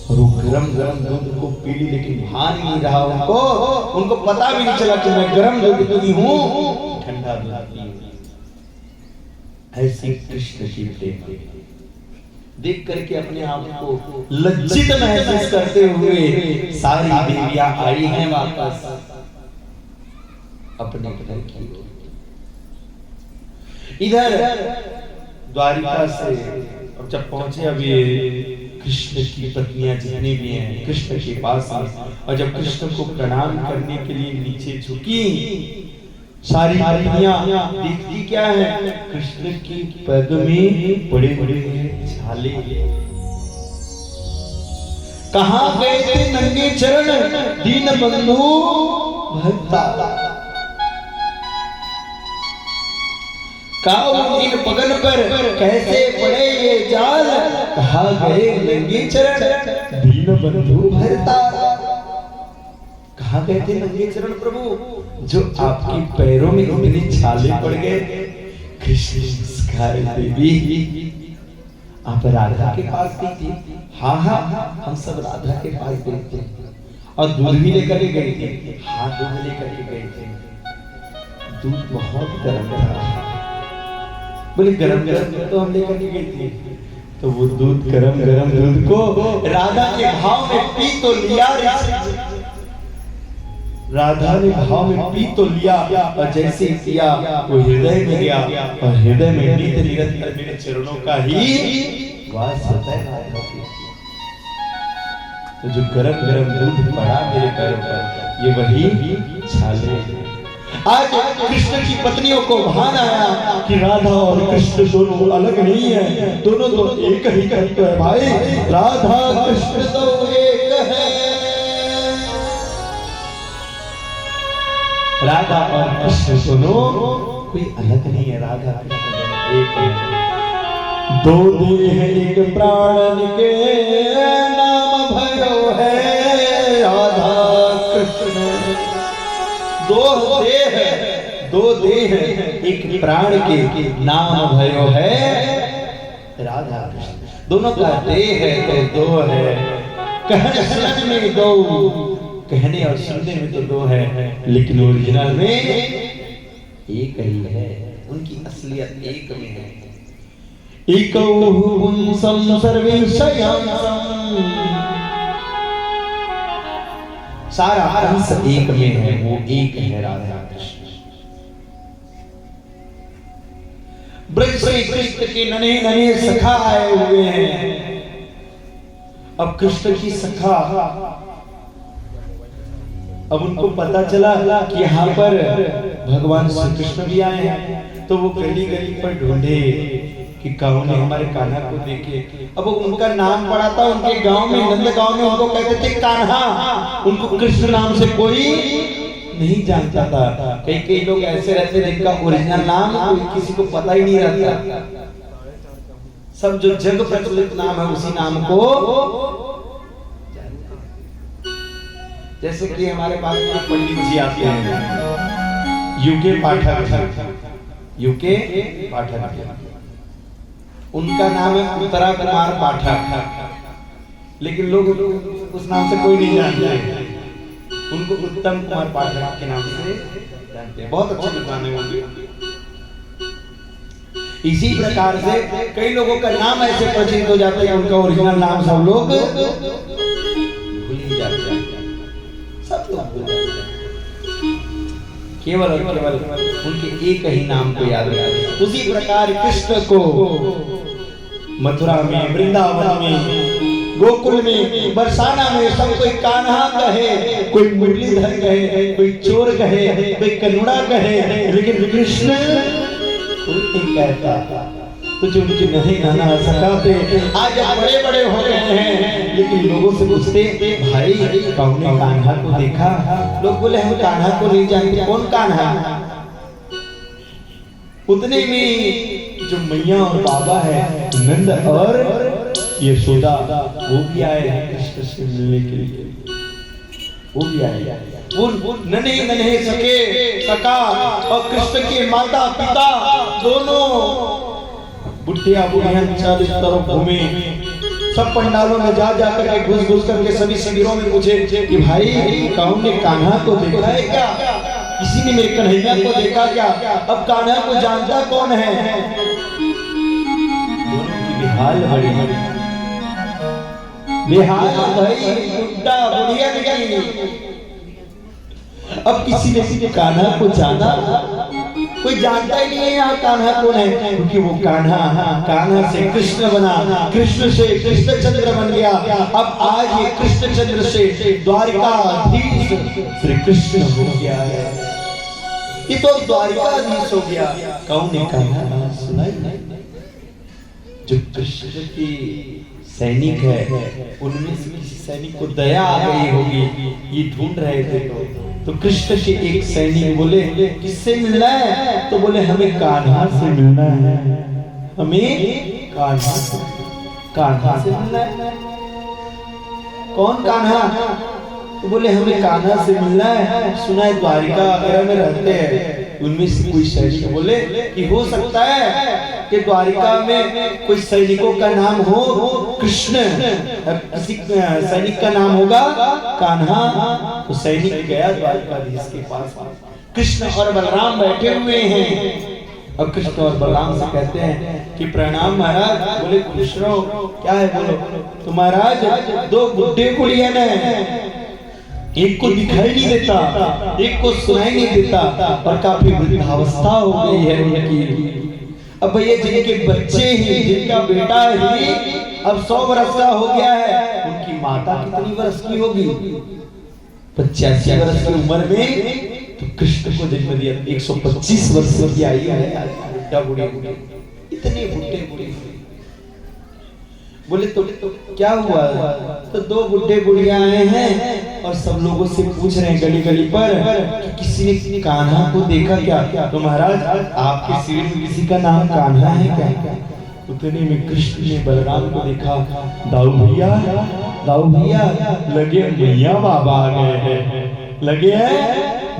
और वो गरम गरम दूध को पी ली, लेकिन भान नहीं रहा उनको पता भी नहीं चला कि मैं गरम दूध पी हूं, ठंडा दूध पी। ऐसी कृष्ण की प्रेम देख करके अपने आप को लज्जित महसूस करते हुए सारी देवियां आई हैं वापस अपने घर की। इधर द्वारिका से अब जब पहुंचे, अब ये कृष्ण की पत्नियां जितनी भी हैं कृष्ण के पास आई, और जब कृष्ण को प्रणाम करने के लिए नीचे झुकी, सारी पत्नियां देखती क्या है? कृष्ण की पग में बड़े बड़े छाले। कहाँ गए थे नंगे चरण दीन बंधु भक्ता, इन पगन पर कैसे पड़े ये जाल। कहाँ गए नंगे चरण दीन बंधु भरता। कहाँ गए थे नंगे चरण प्रभु जो आपके पैरों में इतने छाले पड़ गए। कृष्ण मुस्कुराए, देवी आप राधा के पास गई थी? हाँ हाँ हम सब राधा के पास गए थे। और दूध भी लेकर के गए थे? हाँ दूध लेकर के गए थे। दूध बहुत गर्म था। बोले गरम गरम तो हम लेकर के गए थे। तो वो दूध गरम गरम दूध को राधा के भाव में पी तो लिया, राधा ने भाव में पी तो लिया, और जैसे पिया वो हृदय में गया, और हृदय में नित्य निरंतर मेरे चरणों का ही वास होता है। तो जो गरम गरम दूध पड़ा मेरे पैरों पर, ये वही छाले। आज कृष्ण की पत्नियों को भान आया कि राधा और कृष्ण दोनों अलग नहीं है, दोनों तो एक ही तत्व है भाई। राधा कृष्ण तो एक है, राधा और कृष्ण दोनों कोई अलग नहीं है। राधा कृष्ण दोनों एक है। दो देह एक प्राण के नाम भयो है राधा कृष्ण। दो देह एक प्राण के नाम भयो है राधा कृष्ण। दोनों का देह है तो दो है, कहने सुनने में दो, कहने और सुनने में तो दो है, लेकिन ओरिजिनल में एक ही है। उनकी असलियत एक में है। एकौ पुंसं सर्वेशयं सारा अंश एक में है, वो एक है राधा कृष्ण। ब्रज से कृष्ण के नन्हे नन्हे सखा आए हुए हैं। अब कृष्ण की सखा, अब उनको पता चला कि यहाँ पर भगवान श्री कृष्ण भी आए हैं, तो वो गली गली पर ढूंढे कि कौन है हमारे कान्हा को देखे। अब उनका नाम पड़ा था उनके गांव में, नंद गांव में उनको कहते थे कान्हा। उनको कृष्ण नाम से कोई नहीं जानता था। कई कई लोग ऐसे रहते जिनका ओरिजिनल नाम कोई किसी को पता ही नहीं रहता। सब जो जग प्रचलित नाम है उसी नाम को, जैसे कि हमारे पास में पंडित जी आते हैं, यूके पाठक, यूके पाठक, उनका नाम है उत्तरा कुमार पाठक, लेकिन लोग उस नाम से कोई नहीं जानते, उनको उत्तम कुमार पाठक के नाम से जानते हैं। बहुत अच्छे विद्वान हैं वो। इसी प्रकार से कई लोगों का नाम ऐसे प्रचलित हो जाते हैं, उनका ओरिजिनल नाम सब लोग भूल ही जाते हैं, सब लोग भूल जाते हैं। केवल और केवल उनके एक ही नाम को याद रखते। उसी प्रकार कृष्ण को मथुरा में, वृंदावन में, गोकुल में, बरसाना में सब कोई कान्हा कहे, कोई मुरलीधर कहे, कोई चोर कहे, कोई कन्नुड़ा कहे, लेकिन कृष्ण कोई नहीं कहता। तो जो उनके नहीं नाना सखाते आज बड़े बड़े हो गए हैं, लेकिन लोगों से पूछते भाई कौन ने कान्हा को देखा? लोग बोले हम कान्हा को नहीं जानते। कौन कान्हा? उतने में जो मैया और बाबा है नंद और यशोदा, वो भी आए हैं कृष्ण से मिलने के लिए। वो भी आए, वो नन्हे नन्हे सखा और कृष्ण के माता पिता दोनों बुढ़िया बुढ़िया चारों तरफ घूमे। सब पंडालों में जा जा करके घुस घुस करके सभी शिविरों में पूछे कि भाई कौन ने कान्हा को देखा है क्या? किसी ने मेरे कन्हैया को देखा क्या? अब कान्हा को जानता कौन है? दोनों की बेहाल बड़ी बेहाल भाई, बुढ़ा बुढ़िया की। अब किसी ने कान्हा को जाना, कोई जानता ही नहीं है यहाँ कान्हा कौन है, क्योंकि वो कान्हा से कृष्ण बना, कृष्ण से कृष्णचंद्र बन गया। अब आज ये कृष्णचंद्र से द्वारिकाधीश श्री कृष्ण हो गया है। ये तो द्वारिकाधीश हो गया। कौन है कान्हा? सुनाई नहीं। जो कृष्ण की सैनिक है, उनमें से किसी सैनिक को दया आ गई होगी, ये ढूंढ रहे थे। तो कृष्ण के एक सैनिक बोले किससे मिलना है? तो बोले हमें कान्हा से मिलना है, हमें कान्हा से मिलना है। कौन कान्हा? तो बोले हमें कान्हा से मिलना है, सुना है द्वारिका वगैरह में रहते हैं। उनमें से कोई सैनिक बोले कि हो सकता है कि द्वारिका में कोई सैनिकों का नाम हो कृष्ण, किसी सैनिक का नाम होगा कान्हा। तो सैनिक गया द्वारिकाधीश के पास, कृष्ण और बलराम बैठे हुए हैं। और कृष्ण और बलराम से कहते हैं कि प्रणाम महाराज। बोले कृष्ण क्या है? बोलो। तो महाराज दो बुढ़े बुढ़िया ने, एक को दिखाई नहीं देता, एक को सुनाई नहीं देता, और काफी वृद्धावस्था हो गई है उनकी। अब भैया जिनके बच्चे ही, जिनका बेटा ही अब 100 वर्ष का हो गया है, उनकी माता कितनी वर्ष की होगी? 85 वर्ष की उम्र में तो कृष्ण को जन्म दिया। 125 वर्ष की आयु है बुढ़ा बुढ़े, इतने बुढ़े बुढ़े। बोले तो क्या हुआ? तो दो बुढ़े बुढ़िया आए हैं और सब लोगों से पूछ रहे हैं गली गली पर कि किसी ने कान्हा को देखा क्या? तो महाराज आपके शिविर में किसी का नाम कान्हा है क्या? उतने में कृष्ण ने बलराम को देखा। दाऊ भैया लगे मैया बाबा आ गए हैं, लगे हैं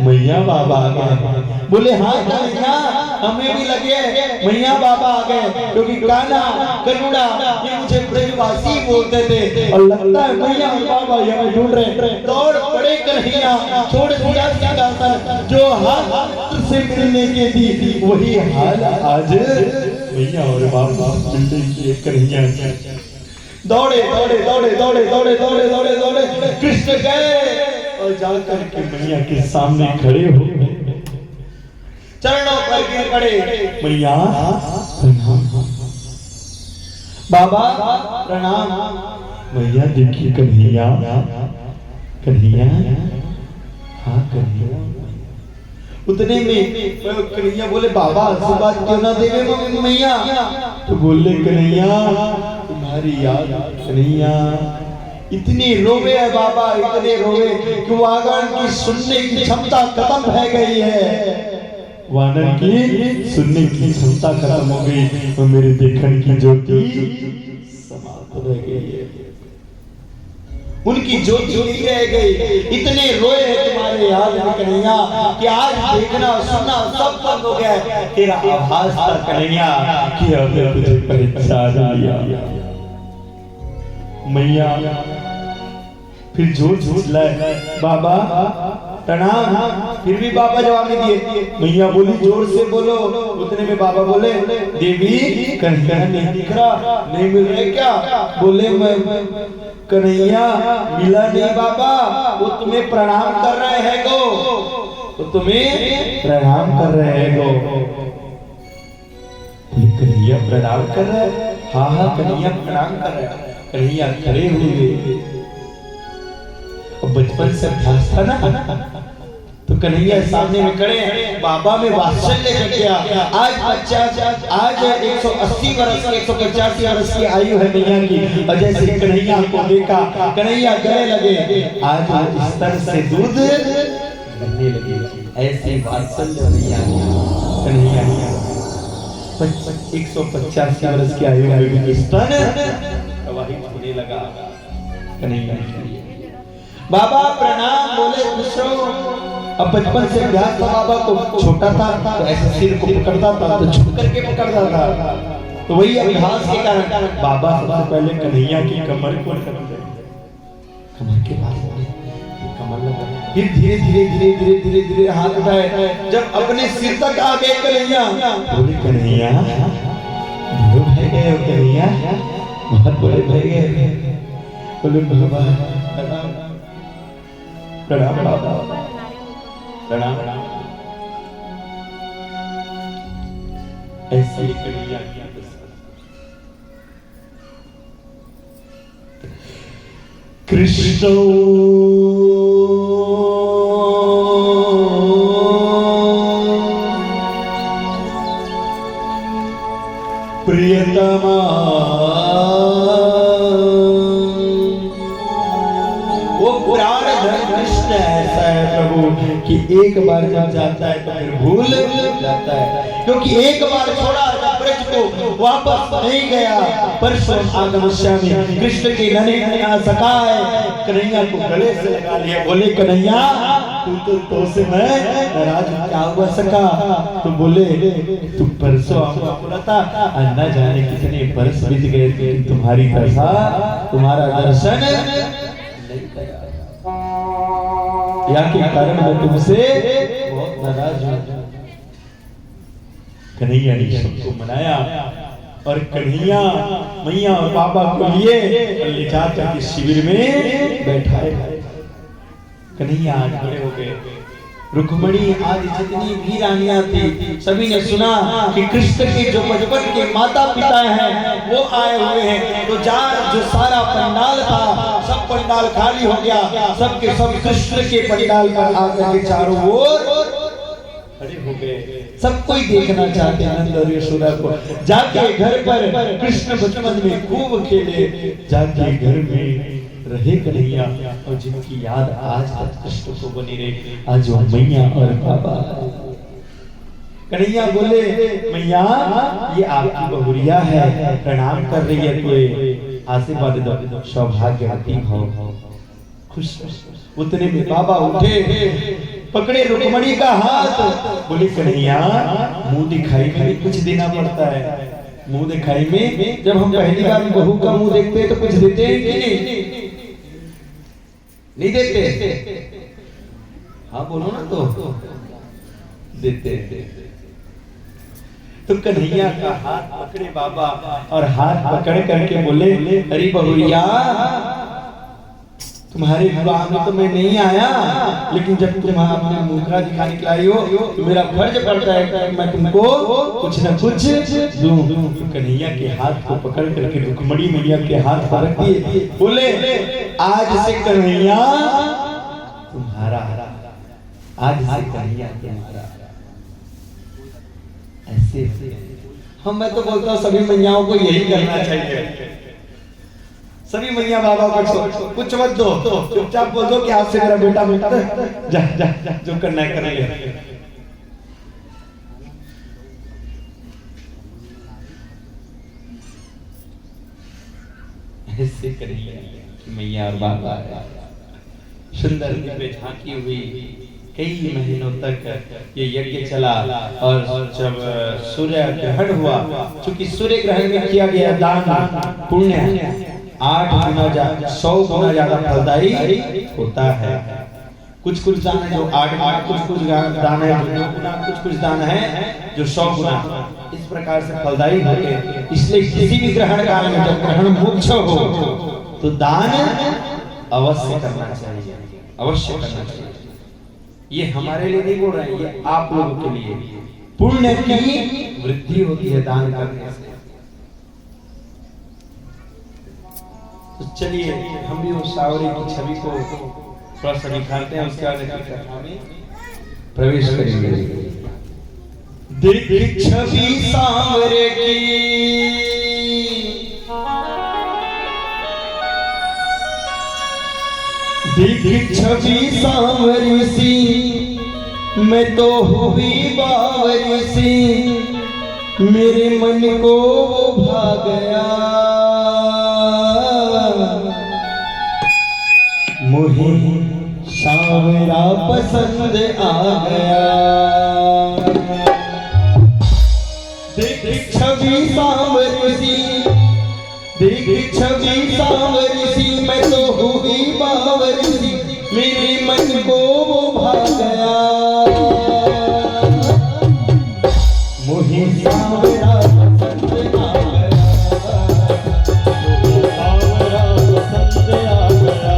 मैया बाबा आ गए। बोले हाँ कन्हैया हमें भी लगे मैया बाबा आ गए, क्योंकि कान्हा कन्नुड़ा ये मुझे ब्रजवासी बोलते थे, और लगता है मैया और बाबा हमें ढूंढ रहे। दौड़ पड़े कन्हैया, छोड़ दिया सिंहासन, जो हाथ से मिलने के दी वही हाल आज मैया और बाबा मिलने के कन्हैया। दौड़े दौड़े दौड़े दौड़े दौड़े दौड़े दौड़े दौड़े कृष्ण गए
और जाकर के मैया के सामने खड़े हो गए,
चरणों पर गिर पड़े।
मैया प्रणाम,
बाबा प्रणाम।
मैया देखिए कन्हैया, कन्हैया, हाँ कन्हैया।
उतने में कन्हैया बोले बाबा आशीर्वाद क्यों ना देवे मैया।
तो बोले कन्हैया तुम्हारी याद, कन्हैया
इतनी रोवे है बाबा, इतने रोवे कि वागण की सुनने की क्षमता खत्म है गई है।
वानर की सुनने की क्षमता खत्म हो गई और मेरे देखने की ज्योति समाप्त रह गई है।
उनकी ज्योति नहीं रह गई। इतने रोए हैं तुम्हारे याद में कन्हैया कि आज देखना सुनना सब बंद हो गया है। तेरा आभास था कन्हैया
कि अब तुझे पहचान लिया। मैया फिर जोर जोर लाए, बाबा
प्रणाम। फिर भी बाबा जवाब नहीं दिए।
मैया बोली
जोर से बोलो। उतने में बाबा बोले देवी कन्हैया नहीं दिख रहा, नहीं मिल रहे क्या? बोले मैं कन्हैया मिला नहीं बाबा, वो तुम्हें प्रणाम कर रहे हैं गो, वो तुम्हें प्रणाम कर रहे हैं गो।
कन्हैया प्रणाम कर रहे हैं?
हाँ हाँ कन्हैया प्रणाम कर रहे हैं। कन्हैया खड़े हुए। बचपन से अभ्यास था ना, तो कन्हैया सामने में खड़े हैं। बाबा में वात्सल्य कर गया। आज 180 वर्ष की 185 वर्ष की आयु है मैया की, और जैसे कन्हैया को देखा कन्हैया गले लगे। आज स्तर से दूध गिरने लगे। ऐसे वात्सल्य मैया कन्हैया 185 वर्ष की आयु में स्तन प्रवाहित होने लगा। कन्हैया बाबा प्रणाम बोले खुश रहो। अब बचपन से अभ्यास था बाबा को, छोटा था तो ऐसे सिर को पकड़ता था तो झुक करके पकड़ता था, तो वही अभ्यास के कारण
बाबा सबसे पहले कन्हैया की कमर को पकड़ते,
कमर के पास कमर लगा। फिर धीरे धीरे धीरे धीरे धीरे धीरे हाथ उठाए। जब अपने सिर तक आ गए कन्हैया,
बोले कन्हैया
बड़े भय गए हो कन्हैया, बहुत बड़े भय गए। बोले बाबा
प्रणाम बाबा प्रणाम। ऐसे कन्हैया कृष्ण प्रियतमा
ऐसा है प्रभु कि एक बार जब जाता है तो फिर भूल जाता है, क्योंकि एक बार छोड़ा ब्रज को वापस नहीं गया। परशुराम आगमश्यामी कृष्ण के नन्हे आ सका है, कन्हैया को गले से लगा लिया। बोले कन्हैया तो से मैं नाराज क्या हुआ सका? तो बोले तुम परसों बोला था, न जाने कितने बरस बीत गए थे, तुम्हारी दशा तुम्हारा दर्शन नहीं किया, या के कारण मैं तुमसे बहुत नाराज हूं।
कन्हैया ने सबको मनाया और कन्हैया मैया और बाबा को लिए ले जाकर के शिविर में बैठाए।
कन्हैया आज बड़े हो गए। रुक्मणी आदि जितनी भी रानियां थी, सभी ने सुना कि कृष्ण के जो बचपन के माता पिता हैं वो आए हुए हैं। तो जो सारा पंडाल था सब पंडाल खाली हो गया। सबके सब कृष्ण के पंडाल पर आकर के चारों ओर खड़े हो गए। सब कोई देखना चाहते हैं नंद और यशोदा को। जाके घर पर कृष्ण बचपन में खूब खेले,
जाके घर में रहे कन्हैया
और जिनकी याद आज तक कृष्ण को बनी रही।
आज वो मैया और बाबा।
कन्हैया बोले मैया ये आपकी बहुरिया है, प्रणाम कर रही है, कोई आशीर्वाद दो, सौभाग्यवती भव। खुश उतने में बाबा उठे, पकड़े रुक्मणी का हाथ। बोले कन्हैया मुंह दिखाई में भी कुछ देना पड़ता है। मुंह दिखाई में जब हम पहली बार बहू का मुंह देखते हैं तो कुछ देते हैं कि नहीं देते? हाँ बोलो ना, तो देते। तो कन्हैया का हाथ पकड़े बाबा और हाथ पकड़ करके बोले अरे बहुरिया
तुम्हारे विवाह में तो मैं नहीं आया, लेकिन जब तुम अपने मुखरा दिखाने के लाई हो तो मेरा फर्ज पड़ता है कि मैं तुमको कुछ न कुछ दूं। तो कन्हैया के हाथ को पकड़ करके रुक्मणी मैया के हाथ पर रख दिए, बोले आज से कन्हैया तुम्हारा, आज से कन्हैया तुम्हारा। ऐसे हम, मैं तो बोलता हूँ सभी मैयाओं को यही करना चाहिए। सभी मैया बाबा को कुछ मत दो, चुपचाप बोल दो कि आज से मेरा बेटा बेटा जा जा जा, जो करना है करेंगे। ऐसे करेंगे मैया और बाबा सुंदर दिव्य झांकी हुई कई महीनों तक ये यज्ञ चला। और जब सूर्य ग्रहण हुआ, चूंकि सूर्य ग्रहण में किया गया दान पुण्य 8 गुना 100 गुना ज्यादा फलदायी होता है। कुछ कुछ दान है जो 8 कुछ दान है जो 9 गुना, कुछ दान है जो 100 गुना, इस प्रकार से फलदायी होते हैं। इसलिए किसी भी ग्रहण काल में जब ग्रहण मोक्ष हो तो दान अवश्य करना चाहिए, अवश्य करना चाहिए। ये हमारे लिए नहीं बोल रहे हैं, ये आप लोगों के लिए। पुण्य की वृद्धि होती है दान करने से। तो चलिए हम भी उस सावरे की छवि को थोड़ा सा निखारते हैं, उसके बाद कथा में प्रवेश करेंगे। दिख छवि सावरे की, दिख छवि सावरी सी, मैं तो हुई बावरी सी, मेरे मन को वो भा गया, मुझे सावरा पसंद आ गया। देख छवि सावरी सी, देख छवि सावरी सी, मैं तो हुई बावरी सी, मेरे मन को वो भा गया, मुझे सावरा पसंद आ गया, मुझे सावरा पसंद आ गया।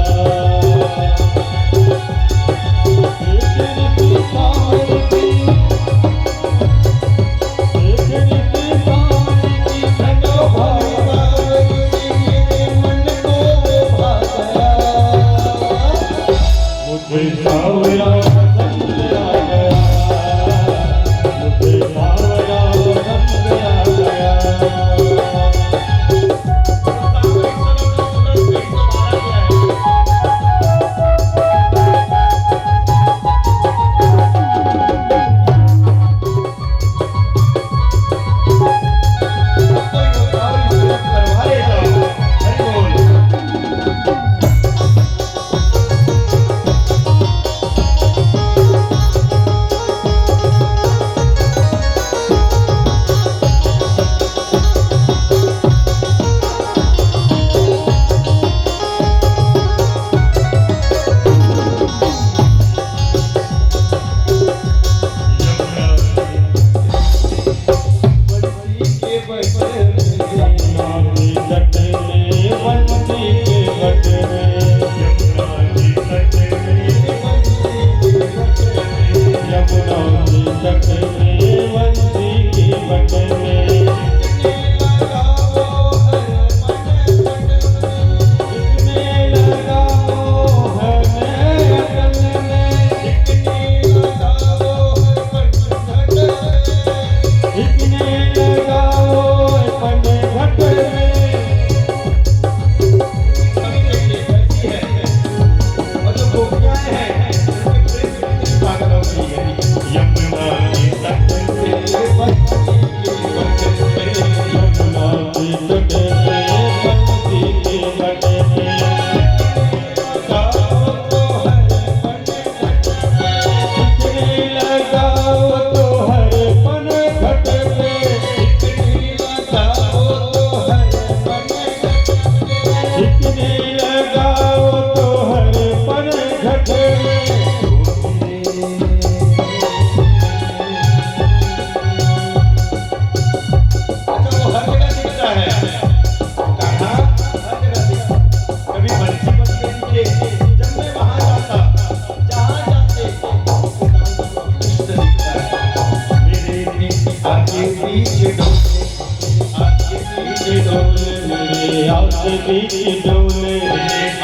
आगे पीछे डोले,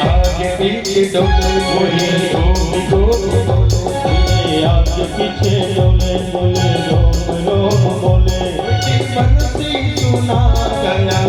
आगे पीछे डोले,
बोले रोम रोम बोले, आगे पीछे डोले, बोले रोम रोम बोले।
बंसी सुना गया